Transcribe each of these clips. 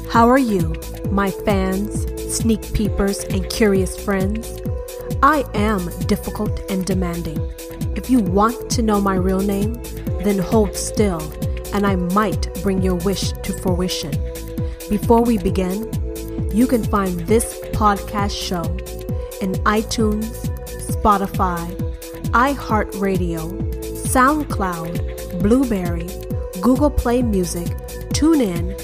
How are you, my fans, sneak peepers, and curious friends? I am difficult and demanding. If you want to know my real name, then hold still, and I might bring your wish to fruition. Before we begin, you can find this podcast show in iTunes, Spotify, iHeartRadio, SoundCloud, Blueberry, Google Play Music, TuneIn,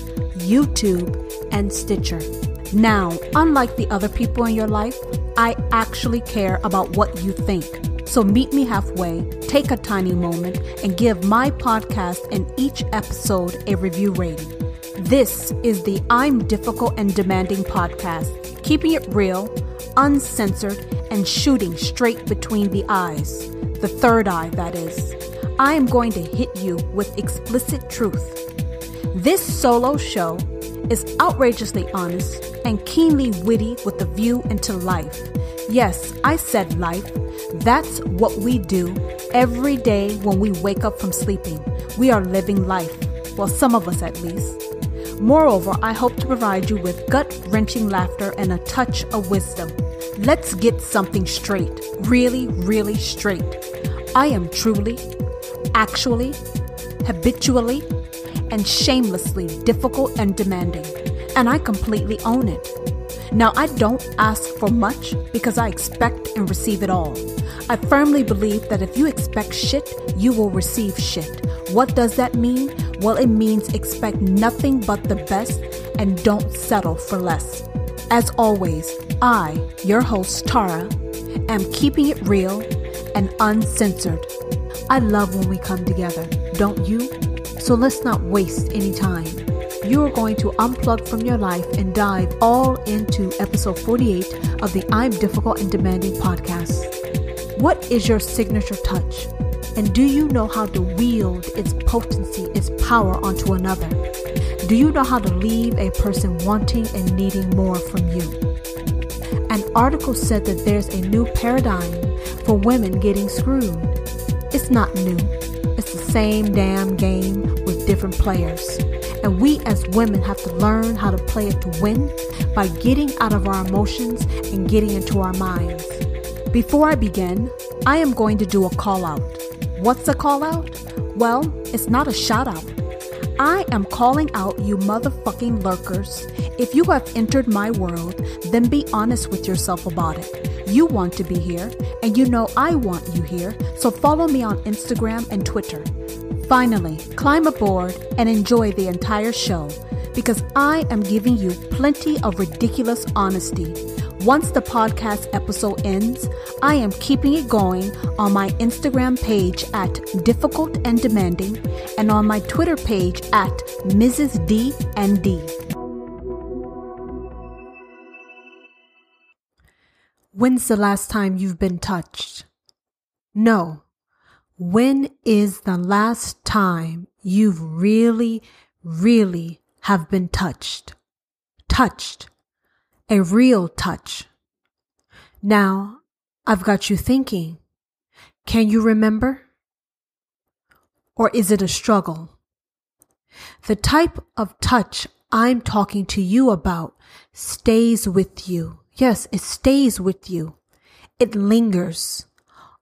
YouTube, and Stitcher. Now, unlike the other people in your life, I actually care about what you think. So meet me halfway, take a tiny moment, and give my podcast and each episode a review rating. This is the I'm Difficult and Demanding podcast, keeping it real, uncensored, and shooting straight between the eyes. The third eye, that is. I am going to hit you with explicit truth. This solo show is outrageously honest and keenly witty with a view into life. Yes, I said life. That's what we do every day when we wake up from sleeping. We are living life. Well, some of us at least. Moreover, I hope to provide you with gut-wrenching laughter and a touch of wisdom. Let's get something straight. Really, really straight. I am truly, actually, habitually, and shamelessly difficult and demanding, and I completely own it. Now, I don't ask for much because I expect and receive it all. I firmly believe that if you expect shit, you will receive shit. What does that mean? Well, it means expect nothing but the best and don't settle for less. As always, I, your host Tara, am keeping it real and uncensored. I love when we come together, don't you? So let's not waste any time. You are going to unplug from your life and dive all into episode 48 of the I'm Difficult and Demanding podcast. What is your signature touch? And do you know how to wield its potency, its power onto another? Do you know how to leave a person wanting and needing more from you? An article said that there's a new paradigm for women getting screwed. It's not new. It's the same damn game with different players. And we as women have to learn how to play it to win by getting out of our emotions and getting into our minds. Before I begin, I am going to do a call out. What's a call out? Well, it's not a shout out. I am calling out you motherfucking lurkers. If you have entered my world, then be honest with yourself about it. You want to be here, and you know I want you here, so follow me on Instagram and Twitter. Finally, climb aboard and enjoy the entire show, because I am giving you plenty of ridiculous honesty. Once the podcast episode ends, I am keeping it going on my Instagram page at Difficult and Demanding and on my Twitter page at Mrs. D and D. When's the last time you've been touched? No. When is the last time you've really, really have been touched? Touched. A real touch. Now, I've got you thinking. Can you remember? Or is it a struggle? The type of touch I'm talking to you about stays with you. Yes, it stays with you. It lingers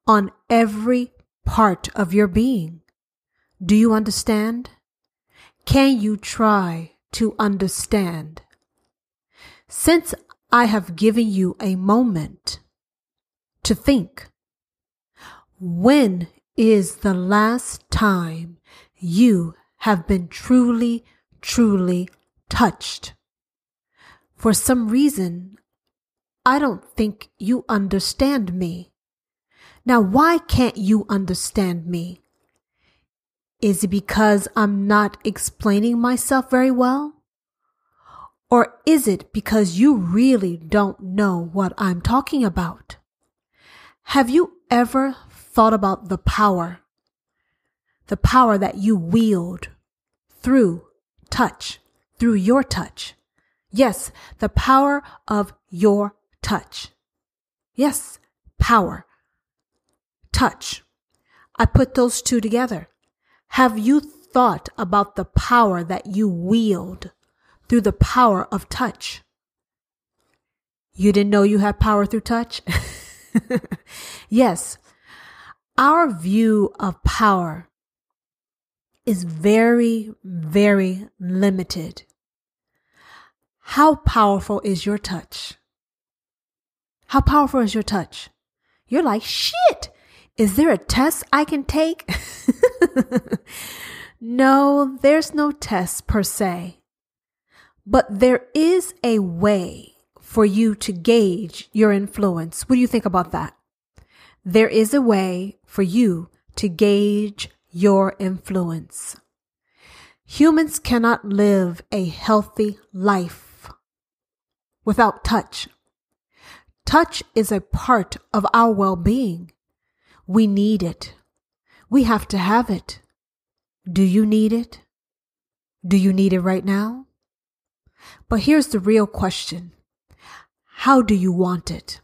on every part of your being. Do you understand? Can you try to understand? Since I have given you a moment to think, when is the last time you have been truly, truly touched? For some reason, I don't think you understand me. Now, why can't you understand me? Is it because I'm not explaining myself very well? Or is it because you really don't know what I'm talking about? Have you ever thought about the power that you wield through touch, through your touch? Yes, the power of your touch. Yes, power. Touch. I put those two together. Have you thought about the power that you wield through the power of touch. You didn't know you had power through touch? Yes, our view of power is very, very limited. How powerful is your touch? How powerful is your touch? You're like, shit, is there a test I can take? No, there's no test per se. But there is a way for you to gauge your influence. What do you think about that? There is a way for you to gauge your influence. Humans cannot live a healthy life without touch. Touch is a part of our well-being. We need it. We have to have it. Do you need it? Do you need it right now? But here's the real question. How do you want it?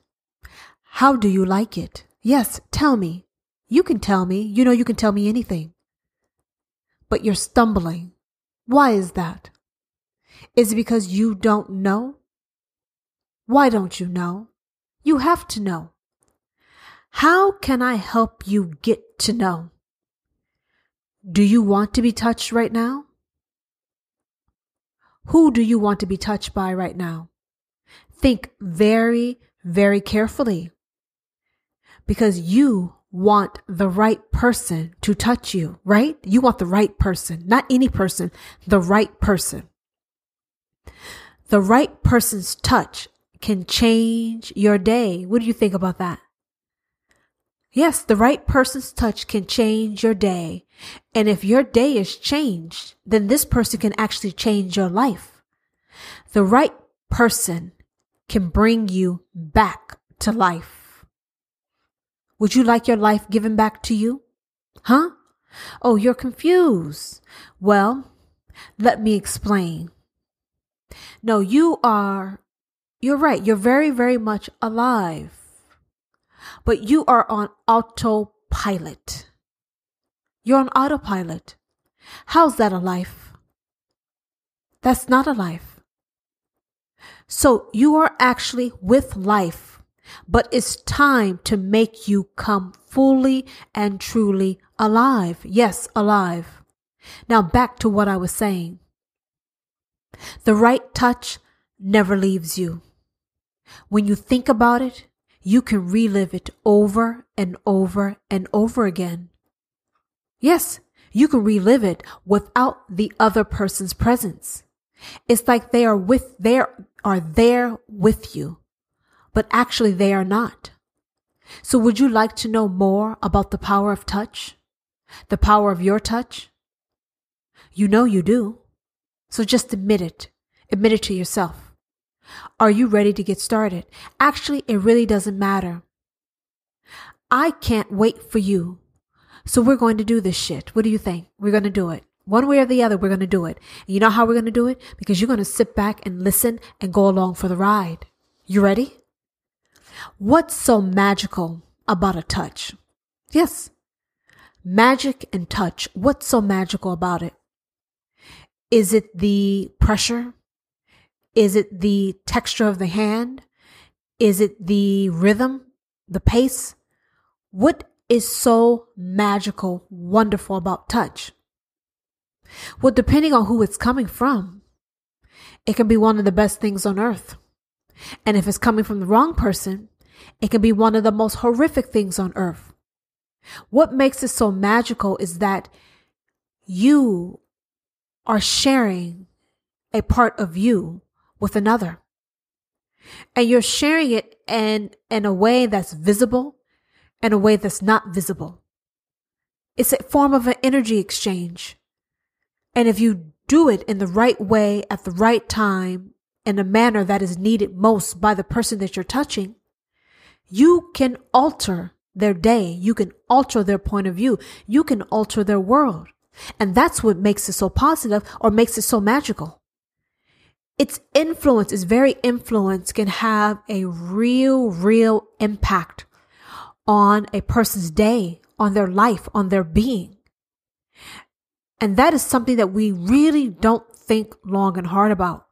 How do you like it? Yes, tell me. You can tell me. You know you can tell me anything. But you're stumbling. Why is that? Is it because you don't know? Why don't you know? You have to know. How can I help you get to know? Do you want to be touched right now? Who do you want to be touched by right now? Think very, very carefully. Because you want the right person to touch you, right? You want the right person, not any person, the right person. The right person's touch can change your day. What do you think about that? Yes, the right person's touch can change your day. And if your day is changed, then this person can actually change your life. The right person can bring you back to life. Would you like your life given back to you? Huh? Oh, you're confused. Well, let me explain. No, you're right. You're very, very much alive. But you are on autopilot. You're on autopilot. How's that a life? That's not a life. So you are actually with life, but it's time to make you come fully and truly alive. Yes, alive. Now back to what I was saying. The right touch never leaves you. When you think about it, you can relive it over and over and over again. Yes, you can relive it without the other person's presence. It's like they are there with you, but actually they are not. So would you like to know more about the power of touch? The power of your touch? You know you do. So just admit it. Admit it to yourself. Are you ready to get started? Actually, it really doesn't matter. I can't wait for you. So we're going to do this shit. What do you think? We're going to do it. One way or the other, we're going to do it. And you know how we're going to do it? Because you're going to sit back and listen and go along for the ride. You ready? What's so magical about a touch? Yes. Magic and touch. What's so magical about it? Is it the pressure? Is it the texture of the hand? Is it the rhythm, the pace? What is so magical, wonderful about touch? Well, depending on who it's coming from, it can be one of the best things on earth. And if it's coming from the wrong person, it can be one of the most horrific things on earth. What makes it so magical is that you are sharing a part of you with another. And you're sharing it in a way that's visible and a way that's not visible. It's a form of an energy exchange. And if you do it in the right way at the right time, in a manner that is needed most by the person that you're touching, you can alter their day. You can alter their point of view. You can alter their world. And that's what makes it so positive or makes it so magical. Its influence, its very influence can have a real impact on a person's day, on their life, on their being. And that is something that we really don't think long and hard about.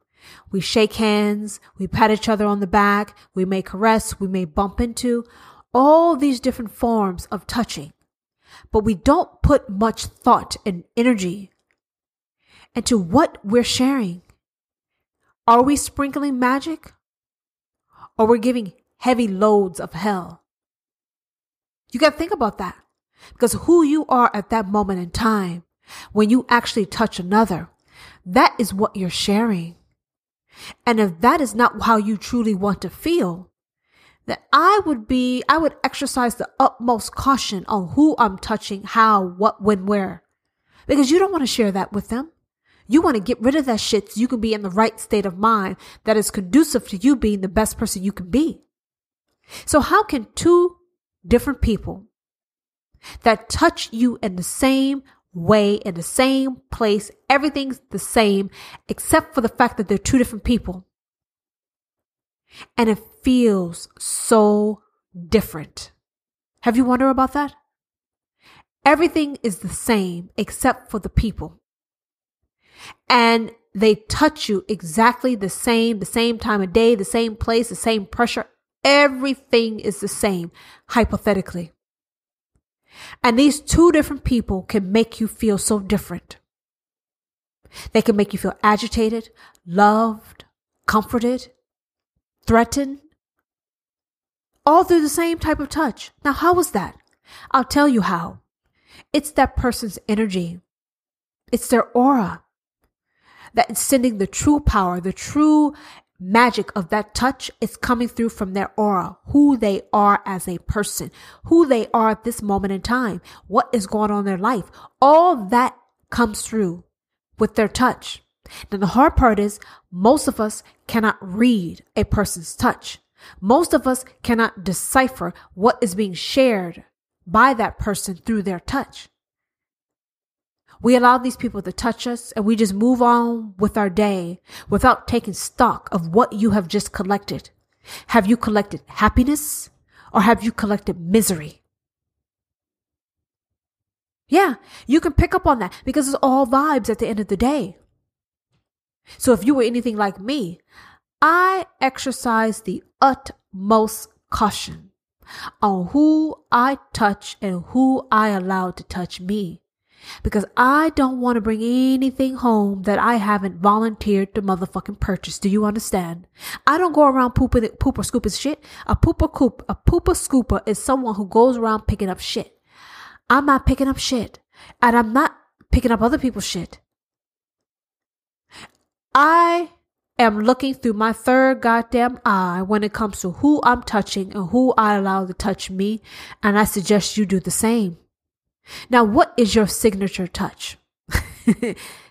We shake hands, we pat each other on the back, we may caress, we may bump into all these different forms of touching. But we don't put much thought and energy into what we're sharing. Are we sprinkling magic? Or we're giving heavy loads of hell? You got to think about that. Because who you are at that moment in time, when you actually touch another, that is what you're sharing. And if that is not how you truly want to feel, then I would exercise the utmost caution on who I'm touching, how, what, when, where. Because you don't want to share that with them. You want to get rid of that shit so you can be in the right state of mind that is conducive to you being the best person you can be. So how can two different people that touch you in the same way, in the same place, everything's the same, except for the fact that they're two different people, and it feels so different? Have you wondered about that? Everything is the same except for the people. And they touch you exactly the same time of day, the same place, the same pressure. Everything is the same, hypothetically. And these two different people can make you feel so different. They can make you feel agitated, loved, comforted, threatened, all through the same type of touch. Now, how is that? I'll tell you how. It's that person's energy. It's their aura that is sending the true power, the true magic of that touch is coming through from their aura, who they are as a person, who they are at this moment in time, what is going on in their life. All that comes through with their touch. Now, the hard part is most of us cannot read a person's touch. Most of us cannot decipher what is being shared by that person through their touch. We allow these people to touch us and we just move on with our day without taking stock of what you have just collected. Have you collected happiness or have you collected misery? Yeah, you can pick up on that because it's all vibes at the end of the day. So if you were anything like me, I exercise the utmost caution on who I touch and who I allow to touch me. Because I don't want to bring anything home that I haven't volunteered to motherfucking purchase. Do you understand? I don't go around pooper scooping shit. A pooper scooper is someone who goes around picking up shit. I'm not picking up shit. And I'm not picking up other people's shit. I am looking through my third goddamn eye when it comes to who I'm touching and who I allow to touch me. And I suggest you do the same. Now, what is your signature touch?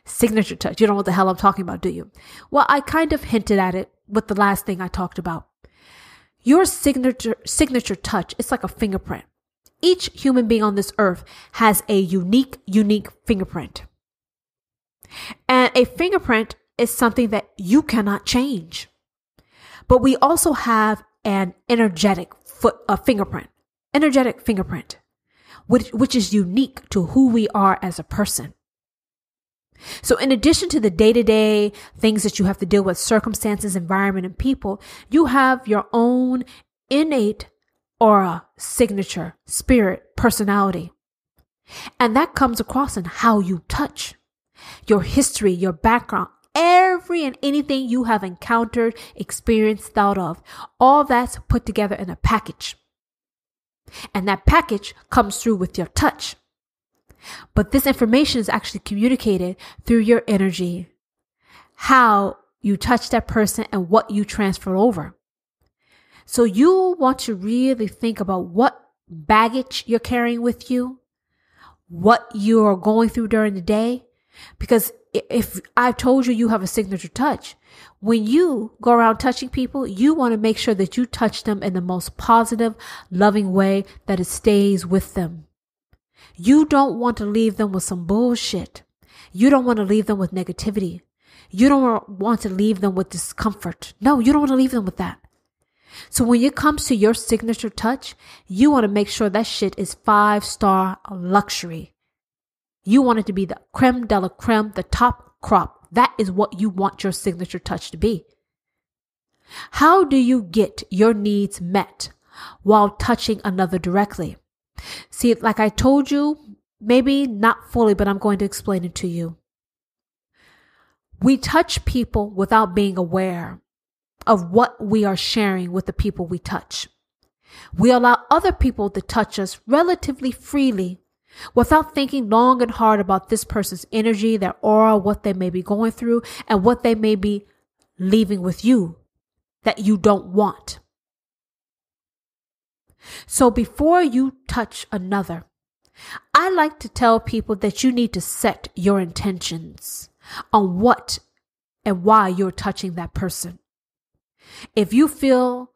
Signature touch. You don't know what the hell I'm talking about, do you? Well, I kind of hinted at it with the last thing I talked about. Your signature touch, it's like a fingerprint. Each human being on this earth has a unique fingerprint. And a fingerprint is something that you cannot change. But we also have an energetic fingerprint. Which is unique to who we are as a person. So in addition to the day-to-day things that you have to deal with, circumstances, environment, and people, you have your own innate aura, signature, spirit, personality. And that comes across in how you touch. Your history, your background, every and anything you have encountered, experienced, thought of, all that's put together in a package. And that package comes through with your touch. But this information is actually communicated through your energy, how you touch that person and what you transfer over. So you want to really think about what baggage you're carrying with you, what you are going through during the day. Because if I've told you you have a signature touch, when you go around touching people, you want to make sure that you touch them in the most positive, loving way that it stays with them. You don't want to leave them with some bullshit. You don't want to leave them with negativity. You don't want to leave them with discomfort. No, you don't want to leave them with that. So when it comes to your signature touch, you want to make sure that shit is 5-star luxury. You want it to be the creme de la creme, the top crop. That is what you want your signature touch to be. How do you get your needs met while touching another directly? See, like I told you, maybe not fully, but I'm going to explain it to you. We touch people without being aware of what we are sharing with the people we touch. We allow other people to touch us relatively freely without thinking long and hard about this person's energy, their aura, what they may be going through, and what they may be leaving with you that you don't want. So before you touch another, I like to tell people that you need to set your intentions on what and why you're touching that person. If you feel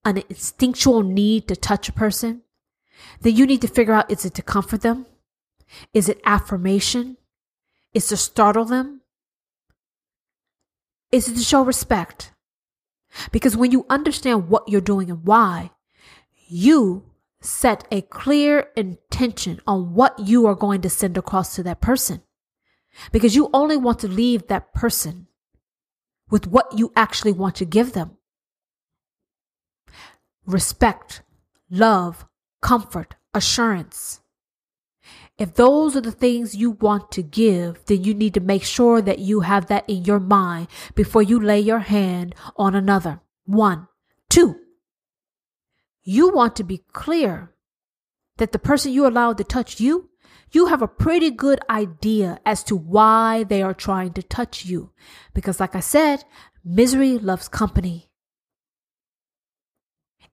an instinctual need to touch a person, then you need to figure out, is it to comfort them? Is it affirmation? Is it to startle them? Is it to show respect? Because when you understand what you're doing and why, you set a clear intention on what you are going to send across to that person. Because you only want to leave that person with what you actually want to give them. Respect, love, comfort, assurance. If those are the things you want to give, then you need to make sure that you have that in your mind before you lay your hand on another. 1, 2. You want to be clear that the person you allowed to touch you, you have a pretty good idea as to why they are trying to touch you. Because like I said, misery loves company.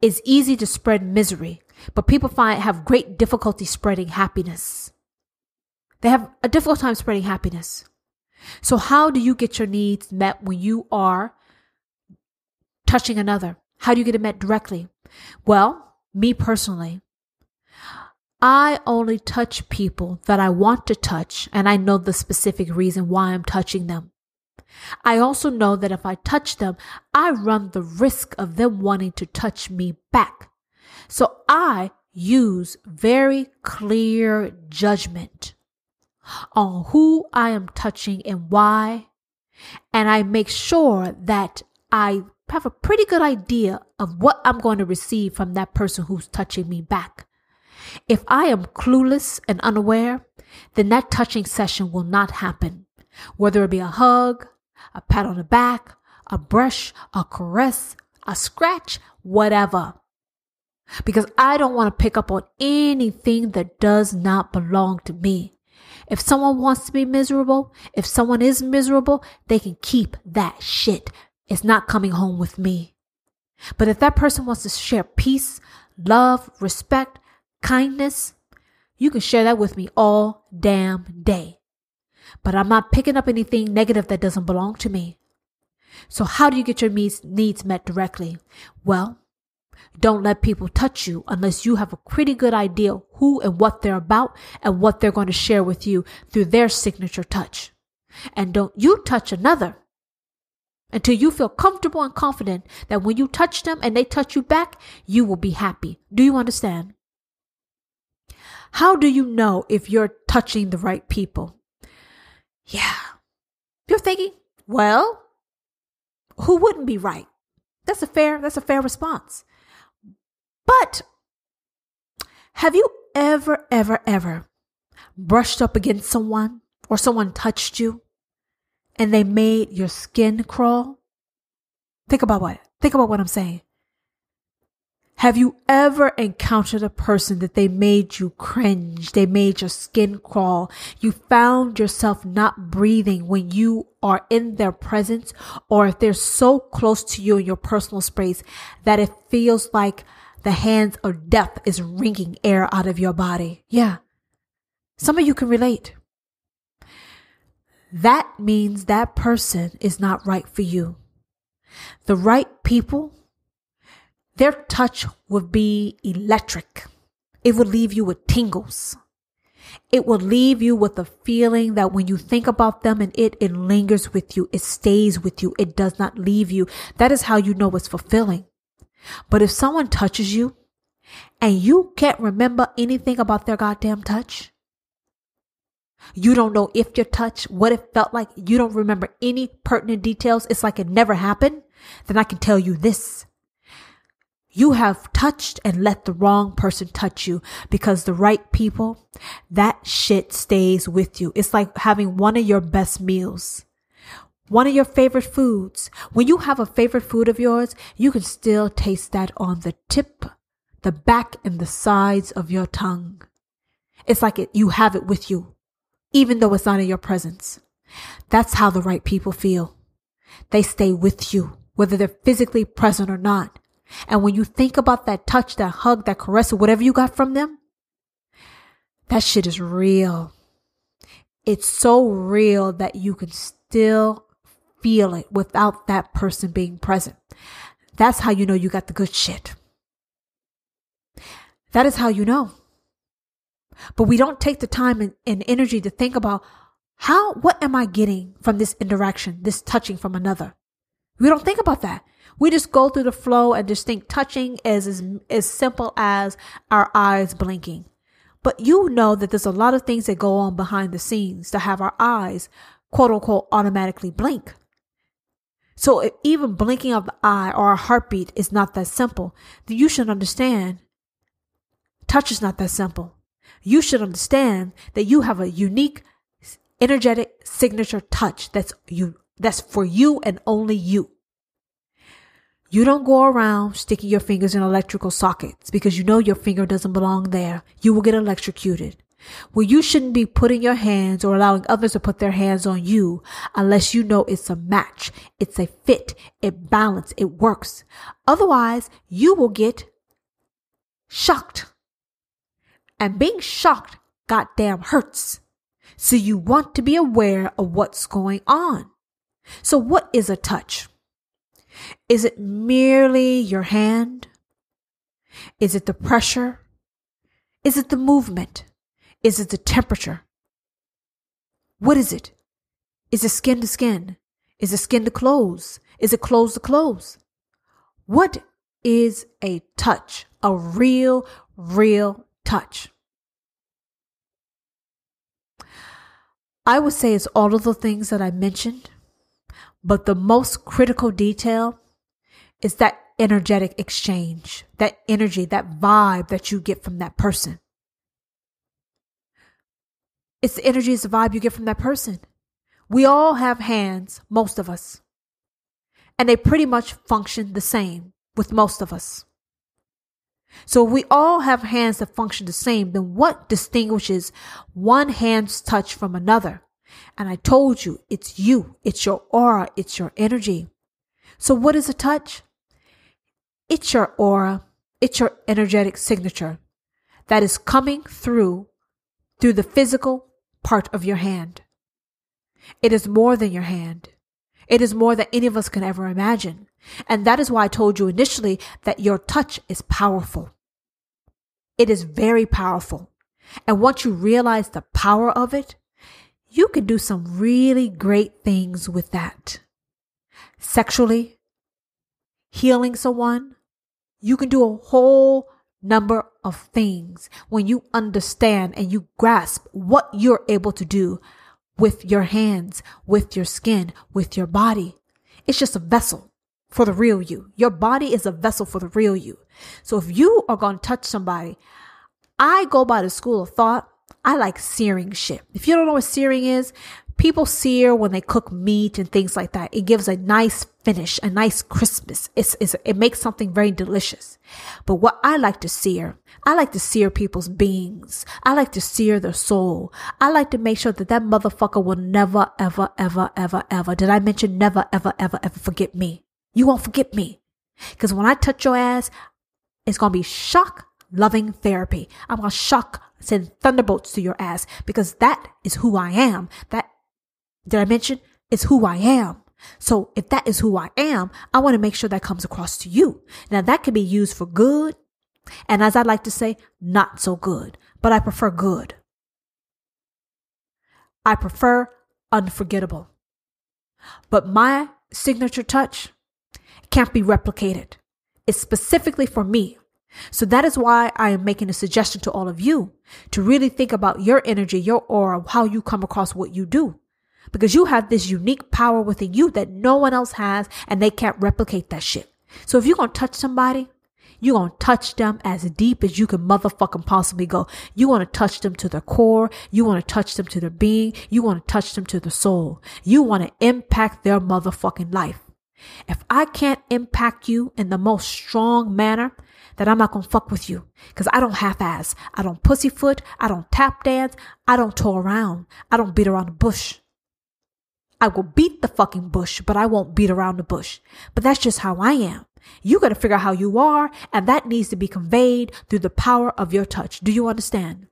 It's easy to spread misery, but people have great difficulty spreading happiness. They have a difficult time spreading happiness. So how do you get your needs met when you are touching another? How do you get it met directly? Well, me personally, I only touch people that I want to touch, and I know the specific reason why I'm touching them. I also know that if I touch them, I run the risk of them wanting to touch me back. So I use very clear judgment on who I am touching and why. And I make sure that I have a pretty good idea of what I'm going to receive from that person who's touching me back. If I am clueless and unaware, then that touching session will not happen. Whether it be a hug, a pat on the back, a brush, a caress, a scratch, whatever. Because I don't want to pick up on anything that does not belong to me. If someone wants to be miserable, if someone is miserable, they can keep that shit. It's not coming home with me. But if that person wants to share peace, love, respect, kindness, you can share that with me all damn day. But I'm not picking up anything negative that doesn't belong to me. So how do you get your needs met directly? Well, don't let people touch you unless you have a pretty good idea who and what they're about and what they're going to share with you through their signature touch. And don't you touch another until you feel comfortable and confident that when you touch them and they touch you back, you will be happy. Do you understand? How do you know if you're touching the right people? Yeah. You're thinking, well, who wouldn't be right? That's a fair response. But have you ever brushed up against someone or someone touched you and they made your skin crawl? Think about what I'm saying. Have you ever encountered a person that they made you cringe? They made your skin crawl. You found yourself not breathing when you are in their presence, or if they're so close to you in your personal space that it feels like the hands of death is wringing air out of your body. Yeah. Some of you can relate. That means that person is not right for you. The right people, their touch would be electric. It would leave you with tingles. It will leave you with a feeling that when you think about them and it lingers with you, it stays with you, it does not leave you. That is how you know it's fulfilling. But if someone touches you and you can't remember anything about their goddamn touch, You don't know if you're touched, what it felt like. You don't remember any pertinent details. It's like it never happened. Then I can tell you this. You have touched and let the wrong person touch you, because the right people, that shit stays with you. It's like having one of your best meals, one of your favorite foods. When you have a favorite food of yours, you can still taste that on the tip, the back, and the sides of your tongue. It's like you have it with you, even though it's not in your presence. That's how the right people feel. They stay with you, whether they're physically present or not. And when you think about that touch, that hug, that caress, or whatever you got from them, that shit is real. It's so real that you can still feel it without that person being present. That's how you know you got the good shit. That is how you know. But we don't take the time and energy to think about what am I getting from this interaction, this touching from another? We don't think about that. We just go through the flow and just think touching is as simple as our eyes blinking. But you know that there's a lot of things that go on behind the scenes to have our eyes, quote unquote, automatically blink. So if even blinking of the eye or a heartbeat is not that simple, then you should understand touch is not that simple. You should understand that you have a unique, energetic signature touch that's for you and only you. You don't go around sticking your fingers in electrical sockets because you know your finger doesn't belong there. You will get electrocuted. Well, you shouldn't be putting your hands or allowing others to put their hands on you unless you know it's a match, it's a fit, it balances, it works. Otherwise, you will get shocked. And being shocked goddamn hurts. So you want to be aware of what's going on. So what is a touch? Is it merely your hand? Is it the pressure? Is it the movement? Is it the temperature? What is it? Is it skin to skin? Is it skin to clothes? Is it clothes to clothes? What is a touch? A real touch. I would say it's all of the things that I mentioned, but the most critical detail is that energetic exchange, that energy, that vibe that you get from that person. It's the energy, it's the vibe you get from that person. We all have hands, most of us, and they pretty much function the same with most of us. So if we all have hands that function the same, then what distinguishes one hand's touch from another? And I told you, it's you, it's your aura, it's your energy. So what is a touch? It's your aura, it's your energetic signature that is coming through the physical part of your hand. It is more than your hand. It is more than any of us can ever imagine. And that is why I told you initially that your touch is powerful. It is very powerful. And once you realize the power of it, you can do some really great things with that. Sexually, healing someone, you can do a whole number of things when you understand and you grasp what you're able to do with your hands, with your skin, with your body. It's just a vessel for the real you. Your body is a vessel for the real you. So if you are going to touch somebody, I go by the school of thought. I like searing shit. If you don't know what searing is, people sear when they cook meat and things like that. It gives a nice finish, a nice crispness. It makes something very delicious. But what I like to sear people's beings. I like to sear their soul. I like to make sure that motherfucker will never, ever, ever, ever, ever. Did I mention never, ever, ever, ever forget me? You won't forget me. Because when I touch your ass, it's going to be shock loving therapy. I'm going to send thunderbolts to your ass because that is who I am. Did I mention? It's who I am. So if that is who I am, I want to make sure that comes across to you. Now that can be used for good. And as I like to say, not so good, but I prefer good. I prefer unforgettable. But my signature touch can't be replicated. It's specifically for me. So that is why I am making a suggestion to all of you to really think about your energy, your aura, how you come across what you do. Because you have this unique power within you that no one else has, and they can't replicate that shit. So if you're going to touch somebody, you're going to touch them as deep as you can motherfucking possibly go. You want to touch them to their core. You want to touch them to their being. You want to touch them to the soul. You want to impact their motherfucking life. If I can't impact you in the most strong manner, then I'm not going to fuck with you. Because I don't half-ass. I don't pussyfoot. I don't tap dance. I don't tow around. I don't beat around the bush. I will beat the fucking bush, but I won't beat around the bush. But that's just how I am. You got to figure out how you are, and that needs to be conveyed through the power of your touch. Do you understand?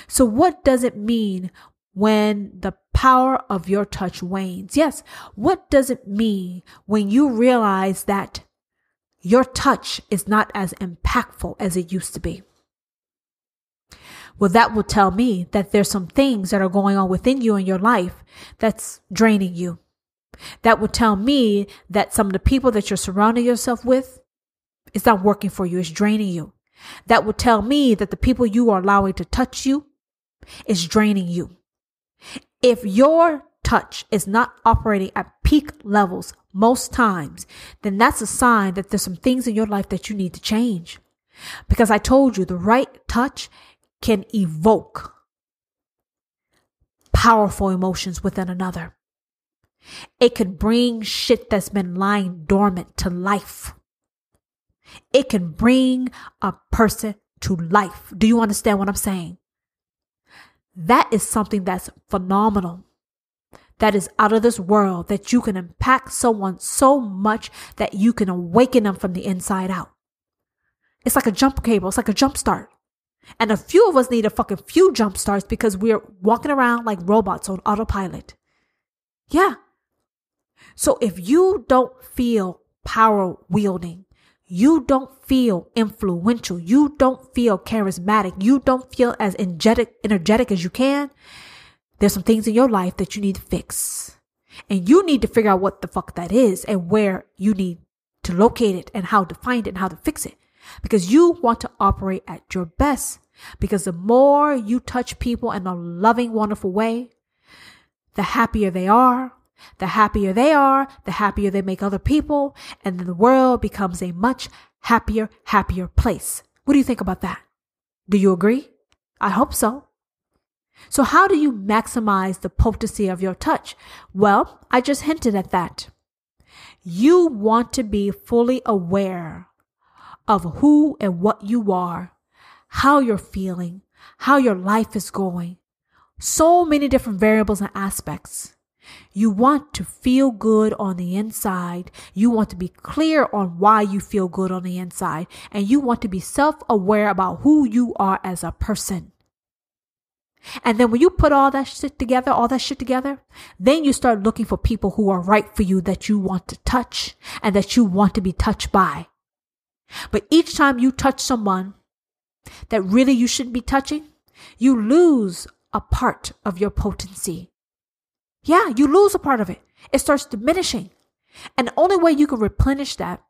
So what does it mean when the power of your touch wanes? Yes. What does it mean when you realize that your touch is not as impactful as it used to be? Well, that will tell me that there's some things that are going on within you in your life that's draining you. That would tell me that some of the people that you're surrounding yourself with, it's not working for you. It's draining you. That would tell me that the people you are allowing to touch you is draining you. If your touch is not operating at peak levels most times, then that's a sign that there's some things in your life that you need to change. Because I told you, the right touch can evoke powerful emotions within another. It can bring shit that's been lying dormant to life. It can bring a person to life. Do you understand what I'm saying? That is something that's phenomenal. That is out of this world, that you can impact someone so much that you can awaken them from the inside out. It's like a jump cable. It's like a jump start. And a few of us need a fucking few jump starts because we're walking around like robots on autopilot. Yeah. So if you don't feel power wielding, you don't feel influential, you don't feel charismatic, you don't feel as energetic as you can, there's some things in your life that you need to fix. And you need to figure out what the fuck that is and where you need to locate it and how to find it and how to fix it. Because you want to operate at your best. Because the more you touch people in a loving, wonderful way, the happier they are. The happier they are, the happier they make other people. And then the world becomes a much happier place. What do you think about that? Do you agree? I hope so. So how do you maximize the potency of your touch? Well, I just hinted at that. You want to be fully aware of who and what you are, how you're feeling, how your life is going. So many different variables and aspects. You want to feel good on the inside. You want to be clear on why you feel good on the inside. And you want to be self-aware about who you are as a person. And then when you put all that shit together, then you start looking for people who are right for you, that you want to touch and that you want to be touched by. But each time you touch someone that really you shouldn't be touching, you lose a part of your potency. Yeah, you lose a part of it. It starts diminishing. And the only way you can replenish that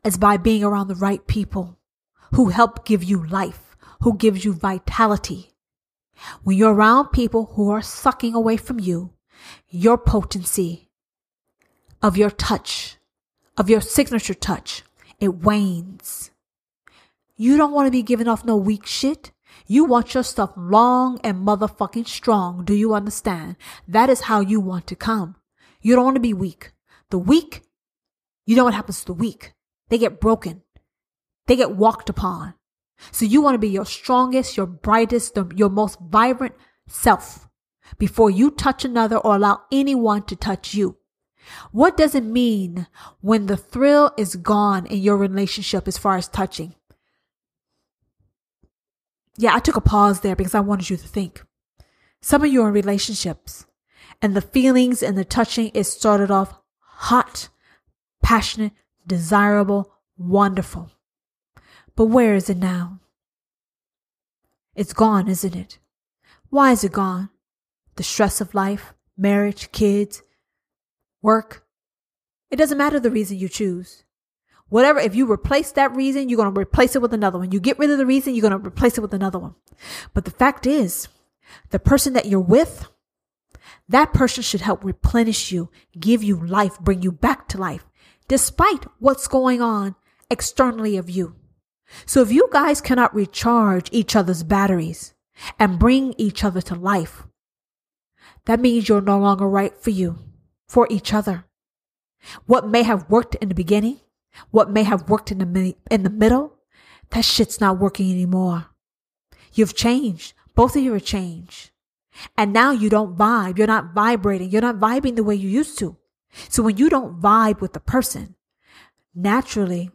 is by being around the right people who help give you life, who gives you vitality. When you're around people who are sucking away from you, your potency of your touch, of your signature touch, it wanes. You don't want to be giving off no weak shit. You want your stuff long and motherfucking strong. Do you understand? That is how you want to come. You don't want to be weak. The weak, you know what happens to the weak? They get broken. They get walked upon. So you want to be your strongest, your brightest, your most vibrant self before you touch another or allow anyone to touch you. What does it mean when the thrill is gone in your relationship as far as touching? Yeah, I took a pause there because I wanted you to think. Some of you are in relationships and the feelings and the touching is started off hot, passionate, desirable, wonderful. But where is it now? It's gone, isn't it? Why is it gone? The stress of life, marriage, kids, work. It doesn't matter the reason you choose. Whatever, if you replace that reason, you're going to replace it with another one. You get rid of the reason, you're going to replace it with another one. But the fact is, the person that you're with, that person should help replenish you, give you life, bring you back to life, despite what's going on externally of you. So if you guys cannot recharge each other's batteries and bring each other to life, that means you're no longer right for you, for each other. What may have worked in the beginning, what may have worked in the middle, that shit's not working anymore. You've changed. Both of you have changed. And now you don't vibe. You're not vibrating. You're not vibing the way you used to. So when you don't vibe with the person, naturally,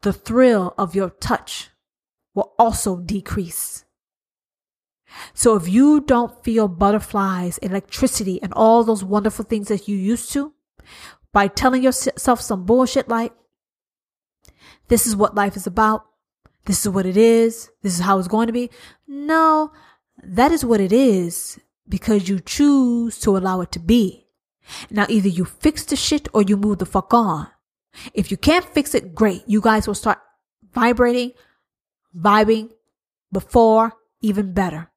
the thrill of your touch will also decrease. So if you don't feel butterflies, electricity, and all those wonderful things that you used to, by telling yourself some bullshit like, this is what life is about, this is what it is, this is how it's going to be. No, that is what it is because you choose to allow it to be. Now, either you fix the shit or you move the fuck on. If you can't fix it, great. You guys will start vibing before, even better.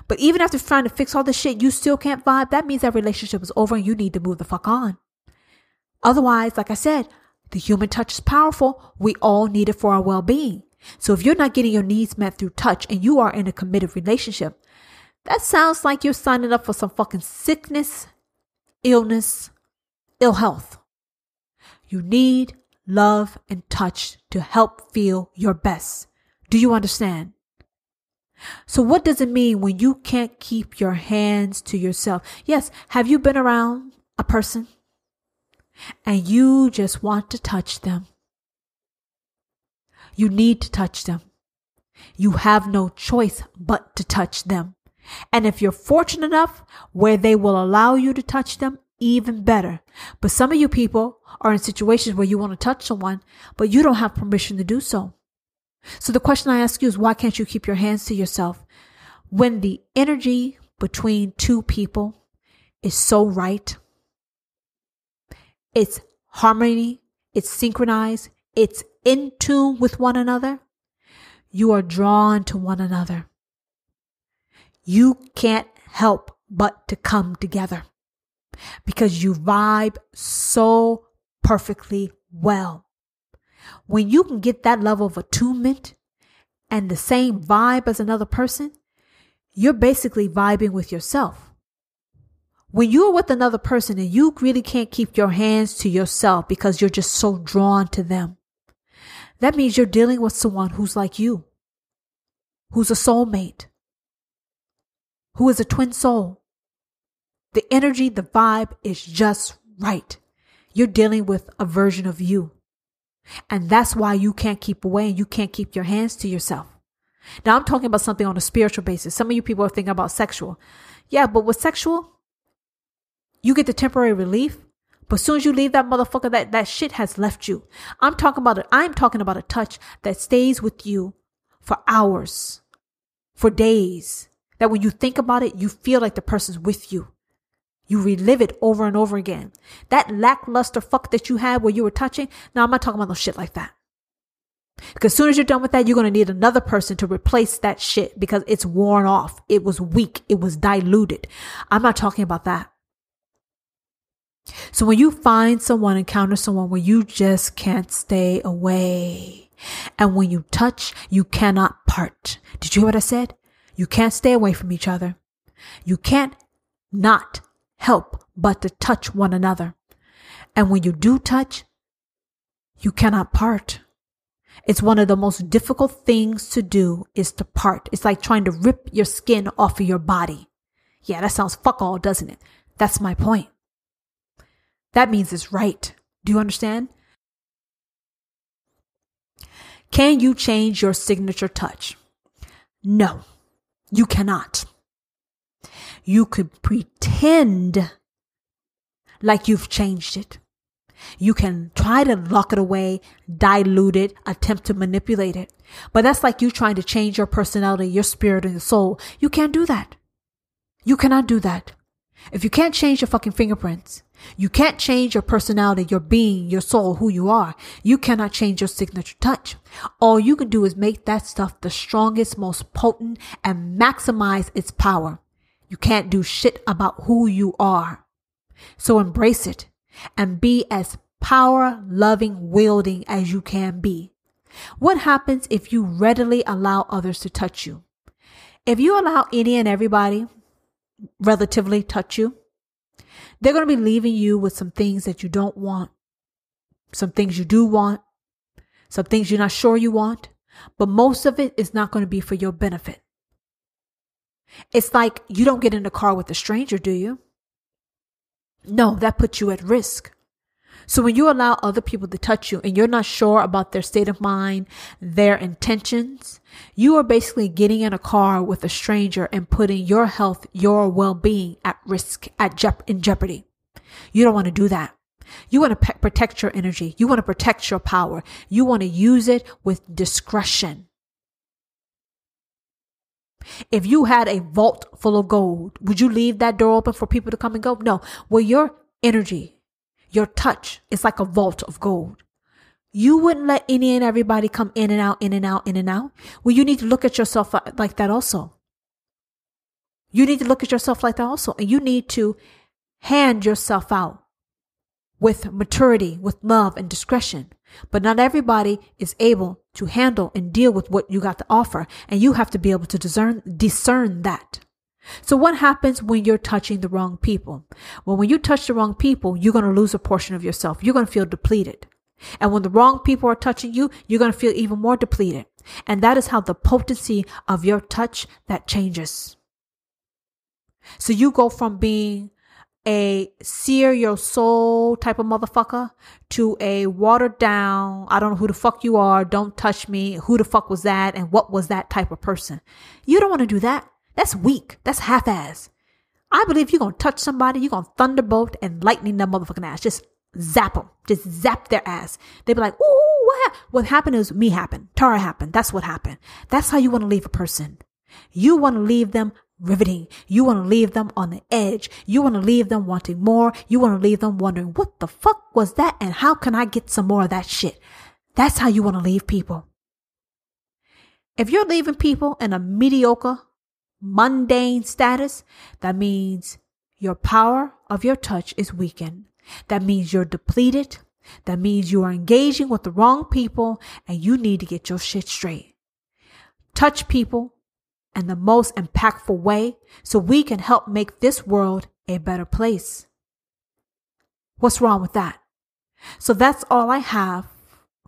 But even after trying to fix all the shit, you still can't vibe. That means that relationship is over and you need to move the fuck on. Otherwise, like I said, the human touch is powerful. We all need it for our well-being. So if you're not getting your needs met through touch and you are in a committed relationship, that sounds like you're signing up for some fucking sickness, illness, ill health. You need love and touch to help feel your best. Do you understand? So what does it mean when you can't keep your hands to yourself? Yes, have you been around a person and you just want to touch them? You need to touch them. You have no choice but to touch them. And if you're fortunate enough where they will allow you to touch them, even better. But some of you people are in situations where you want to touch someone, but you don't have permission to do so. So the question I ask you is, why can't you keep your hands to yourself? When the energy between two people is so right, it's harmony, it's synchronized, it's in tune with one another, you are drawn to one another. You can't help but to come together because you vibe so perfectly well. When you can get that level of attunement and the same vibe as another person, you're basically vibing with yourself. When you're with another person and you really can't keep your hands to yourself because you're just so drawn to them, that means you're dealing with someone who's like you, who's a soulmate, who is a twin soul. The energy, the vibe is just right. You're dealing with a version of you. And that's why you can't keep away and you can't keep your hands to yourself. Now, I'm talking about something on a spiritual basis. Some of you people are thinking about sexual. Yeah, but with sexual, you get the temporary relief. But as soon as you leave that motherfucker, that shit has left you. I'm talking about a touch that stays with you for hours, for days. That when you think about it, you feel like the person's with you. You relive it over and over again. That lackluster fuck that you had where you were touching. Now, I'm not talking about no shit like that. Because as soon as you're done with that, you're going to need another person to replace that shit because it's worn off. It was weak. It was diluted. I'm not talking about that. So when you find someone, encounter someone where you just can't stay away. And when you touch, you cannot part. Did you hear what I said? You can't stay away from each other. You can't not help but to touch one another. And when you do touch, you cannot part. It's one of the most difficult things to do is to part. It's like trying to rip your skin off of your body. Yeah, that sounds fuck all, doesn't it? That's my point. That means it's right. Do you understand? Can you change your signature touch? No, you cannot. You could pretend like you've changed it. You can try to lock it away, dilute it, attempt to manipulate it. But that's like you trying to change your personality, your spirit, and your soul. You can't do that. You cannot do that. If you can't change your fucking fingerprints, You can't change your personality, your being, your soul, who you are. You cannot change your signature touch. All you can do is make that stuff the strongest, most potent, and maximize its power. You can't do shit about who you are. So embrace it and be as power-loving, wielding as you can be. What happens if you readily allow others to touch you? If you allow any and everybody relatively touch you, they're going to be leaving you with some things that you don't want, some things you do want, some things you're not sure you want, but most of it is not going to be for your benefit. It's like you don't get in the car with a stranger, do you? No, that puts you at risk. So when you allow other people to touch you and you're not sure about their state of mind, their intentions, you are basically getting in a car with a stranger and putting your health, your well-being at risk, in jeopardy. You don't want to do that. You want to protect your energy. You want to protect your power. You want to use it with discretion. If you had a vault full of gold, would you leave that door open for people to come and go? No. Well, your energy, your touch is like a vault of gold. You wouldn't let any and everybody come in and out, in and out, in and out. Well, you need to look at yourself like that also. You need to look at yourself like that also. And you need to hand yourself out with maturity, with love and discretion. But not everybody is able to handle and deal with what you got to offer. And you have to be able to discern that. So what happens when you're touching the wrong people? Well, when you touch the wrong people, you're going to lose a portion of yourself. You're going to feel depleted. And when the wrong people are touching you, you're going to feel even more depleted. And that is how the potency of your touch that changes. So you go from being a sear your soul type of motherfucker to a watered down, I don't know who the fuck you are, don't touch me, who the fuck was that, and what was that type of person. You don't want to do that. That's weak. That's half-ass. I believe you're going to touch somebody, you're going to thunderbolt and lightning that motherfucking ass. Just zap them. Just zap their ass. They be like, ooh, what happened is me happened. Tara happened. That's what happened. That's how you want to leave a person. You want to leave them riveting. You want to leave them on the edge. You want to leave them wanting more. You want to leave them wondering, what the fuck was that? And how can I get some more of that shit? That's how you want to leave people. If you're leaving people in a mediocre, mundane status, that means your power of your touch is weakened. That means you're depleted. That means you are engaging with the wrong people and you need to get your shit straight. Touch people in the most impactful way so we can help make this world a better place. What's wrong with that? So that's all I have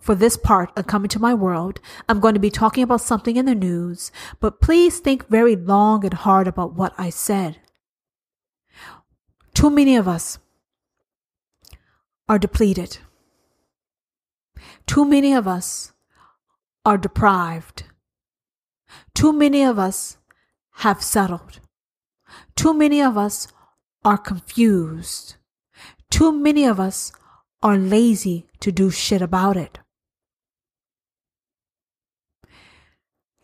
for this part of Coming to My World. I'm going to be talking about something in the news, but please think very long and hard about what I said. Too many of us are depleted. Too many of us are deprived. Too many of us have settled. Too many of us are confused. Too many of us are lazy to do shit about it.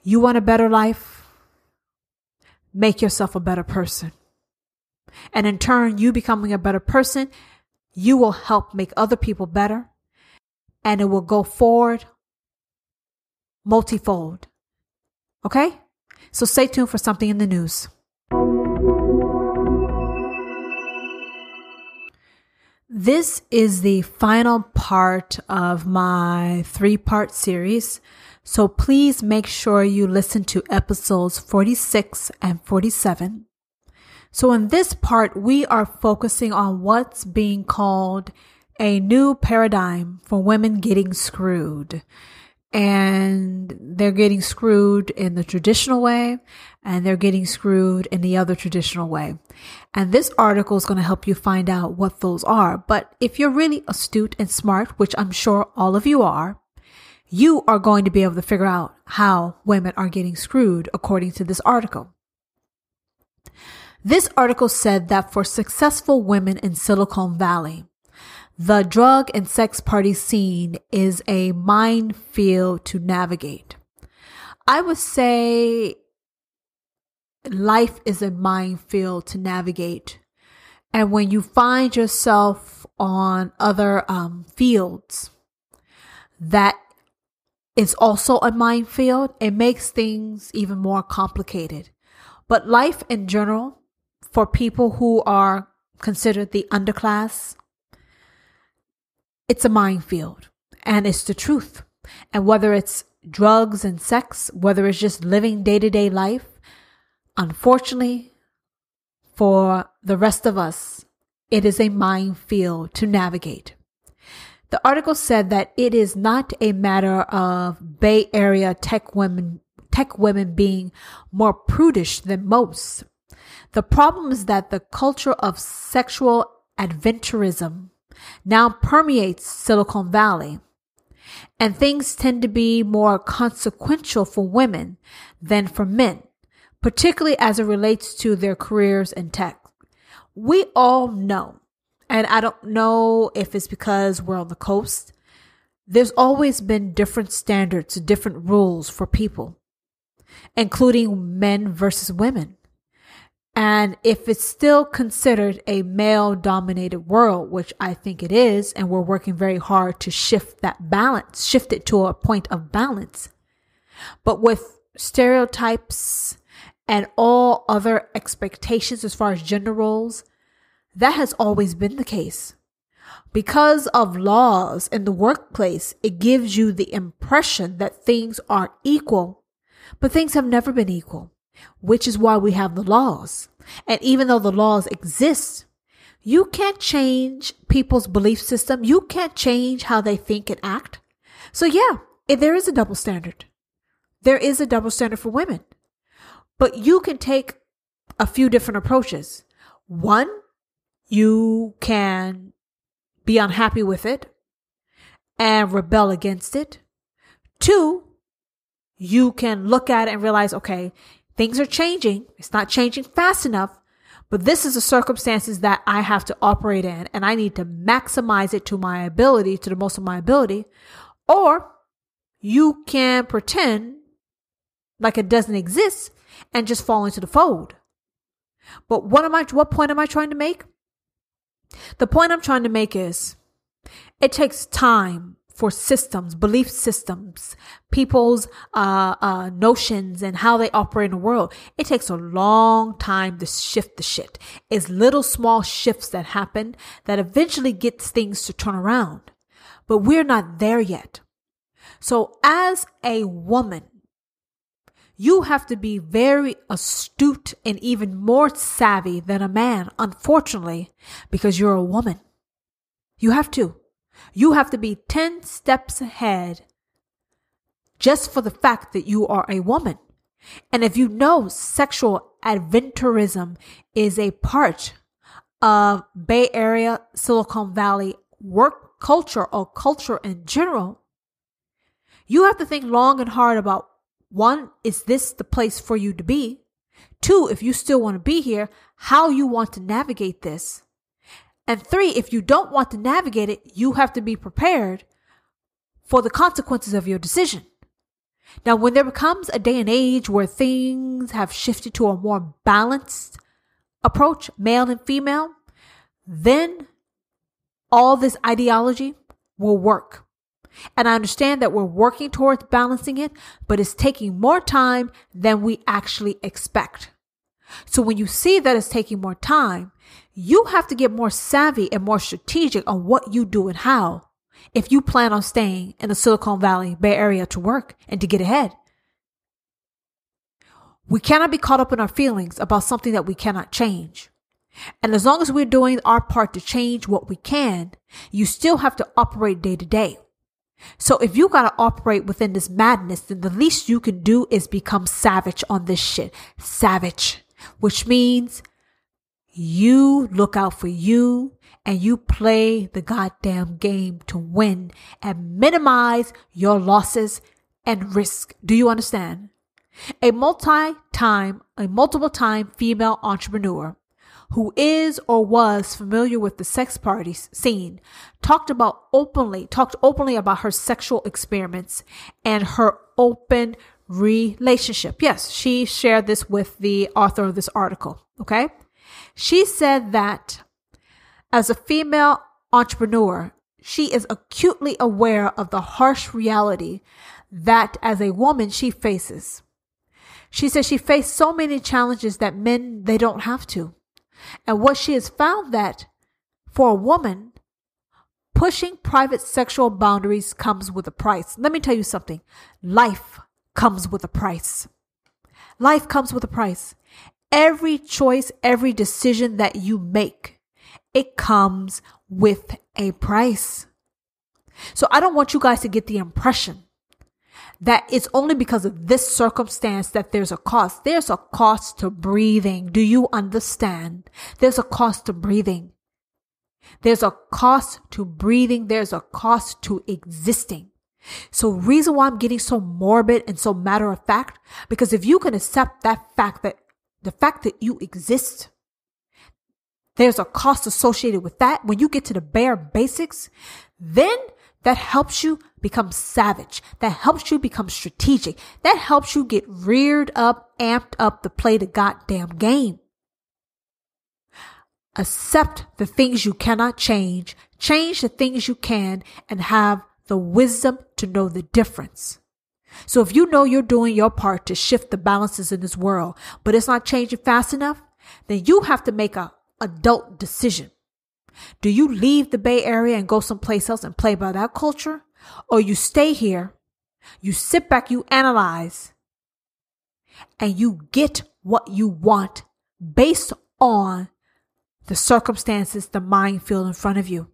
You want a better life? Make yourself a better person. And in turn, you becoming a better person, you will help make other people better. And it will go forward multifold. Okay? So stay tuned for something in the news. This is the final part of my 3-part series. So please make sure you listen to episodes 46 and 47. So in this part, we are focusing on what's being called a new paradigm for women getting screwed. And they're getting screwed in the traditional way, and they're getting screwed in the other traditional way. And this article is going to help you find out what those are. But if you're really astute and smart, which I'm sure all of you are going to be able to figure out how women are getting screwed according to this article. This article said that for successful women in Silicon Valley, the drug and sex party scene is a minefield to navigate. I would say life is a minefield to navigate. And when you find yourself on other fields that is also a minefield, it makes things even more complicated. But life in general, for people who are considered the underclass, it's a minefield, and it's the truth. And whether it's drugs and sex, whether it's just living day-to-day life, unfortunately, for the rest of us, it is a minefield to navigate. The article said that it is not a matter of Bay Area tech women being more prudish than most. The problem is that the culture of sexual adventurism now permeates Silicon Valley, and things tend to be more consequential for women than for men, particularly as it relates to their careers in tech. We all know, and I don't know if it's because we're on the coast, there's always been different standards, different rules for people, including men versus women. And if it's still considered a male-dominated world, which I think it is, and we're working very hard to shift that balance, shift it to a point of balance. But with stereotypes and all other expectations as far as gender roles, that has always been the case. Because of laws in the workplace, it gives you the impression that things are equal, but things have never been equal, which is why we have the laws. And even though the laws exist, you can't change people's belief system. You can't change how they think and act. So yeah, there is a double standard. There is a double standard for women. But you can take a few different approaches. One, you can be unhappy with it and rebel against it. Two, you can look at it and realize, okay, things are changing. It's not changing fast enough, but this is the circumstances that I have to operate in, and I need to maximize it to my ability, to the most of my ability. Or you can pretend like it doesn't exist and just fall into the fold. But what point am I trying to make? The point I'm trying to make is it takes time for systems, belief systems, people's notions and how they operate in the world. It takes a long time to shift the shit. It's little small shifts that happen that eventually gets things to turn around. But we're not there yet. So as a woman, you have to be very astute and even more savvy than a man, unfortunately, because you're a woman. You have to. You have to be 10 steps ahead just for the fact that you are a woman. And if you know sexual adventurism is a part of Bay Area, Silicon Valley work culture or culture in general, you have to think long and hard about, one, is this the place for you to be? Two, if you still want to be here, how you want to navigate this. And three, if you don't want to navigate it, you have to be prepared for the consequences of your decision. Now, when there becomes a day and age where things have shifted to a more balanced approach, male and female, then all this ideology will work. And I understand that we're working towards balancing it, but it's taking more time than we actually expect. So when you see that it's taking more time, you have to get more savvy and more strategic on what you do and how if you plan on staying in the Silicon Valley Bay Area to work and to get ahead. We cannot be caught up in our feelings about something that we cannot change. And as long as we're doing our part to change what we can, you still have to operate day to day. So if you got to operate within this madness, then the least you can do is become savage on this shit. Savage, which means you look out for you and you play the goddamn game to win and minimize your losses and risk. Do you understand? A multiple time female entrepreneur who is or was familiar with the sex party scene talked openly about her sexual experiments and her open relationship. Yes, she shared this with the author of this article. Okay. She said that As a female entrepreneur, she is acutely aware of the harsh reality that as a woman she faces. She says she faced so many challenges that men, they don't have to. And what she has found that for a woman, pushing private sexual boundaries comes with a price. Let me tell you something. Life comes with a price. Life comes with a price. Every choice, every decision that you make, it comes with a price. So I don't want you guys to get the impression that it's only because of this circumstance that there's a cost. There's a cost to breathing. Do you understand? There's a cost to breathing. There's a cost to breathing. There's a cost to existing. So reason why I'm getting so morbid and so matter of fact, because if you can accept that fact, that the fact that you exist, there's a cost associated with that. When you get to the bare basics, then that helps you become savage. That helps you become strategic. That helps you get reared up, amped up to play the goddamn game. Accept the things you cannot change. Change the things you can, and have the wisdom to know the difference. So if you know you're doing your part to shift the balances in this world, but it's not changing fast enough, then you have to make an adult decision. Do you leave the Bay Area and go someplace else and play by that culture? Or you stay here, you sit back, you analyze, and you get what you want based on the circumstances, the minefield in front of you.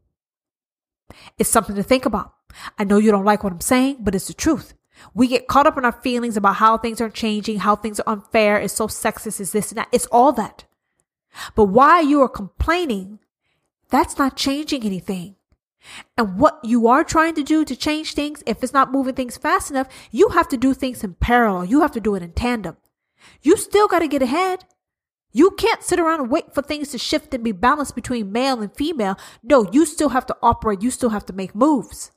It's something to think about. I know you don't like what I'm saying, but it's the truth. We get caught up in our feelings about how things are changing, how things are unfair, it's so sexist, it's this and that. It's all that. But while you are complaining, that's not changing anything. And what you are trying to do to change things, if it's not moving things fast enough, you have to do things in parallel. You have to do it in tandem. You still got to get ahead. You can't sit around and wait for things to shift and be balanced between male and female. No, you still have to operate. You still have to make moves.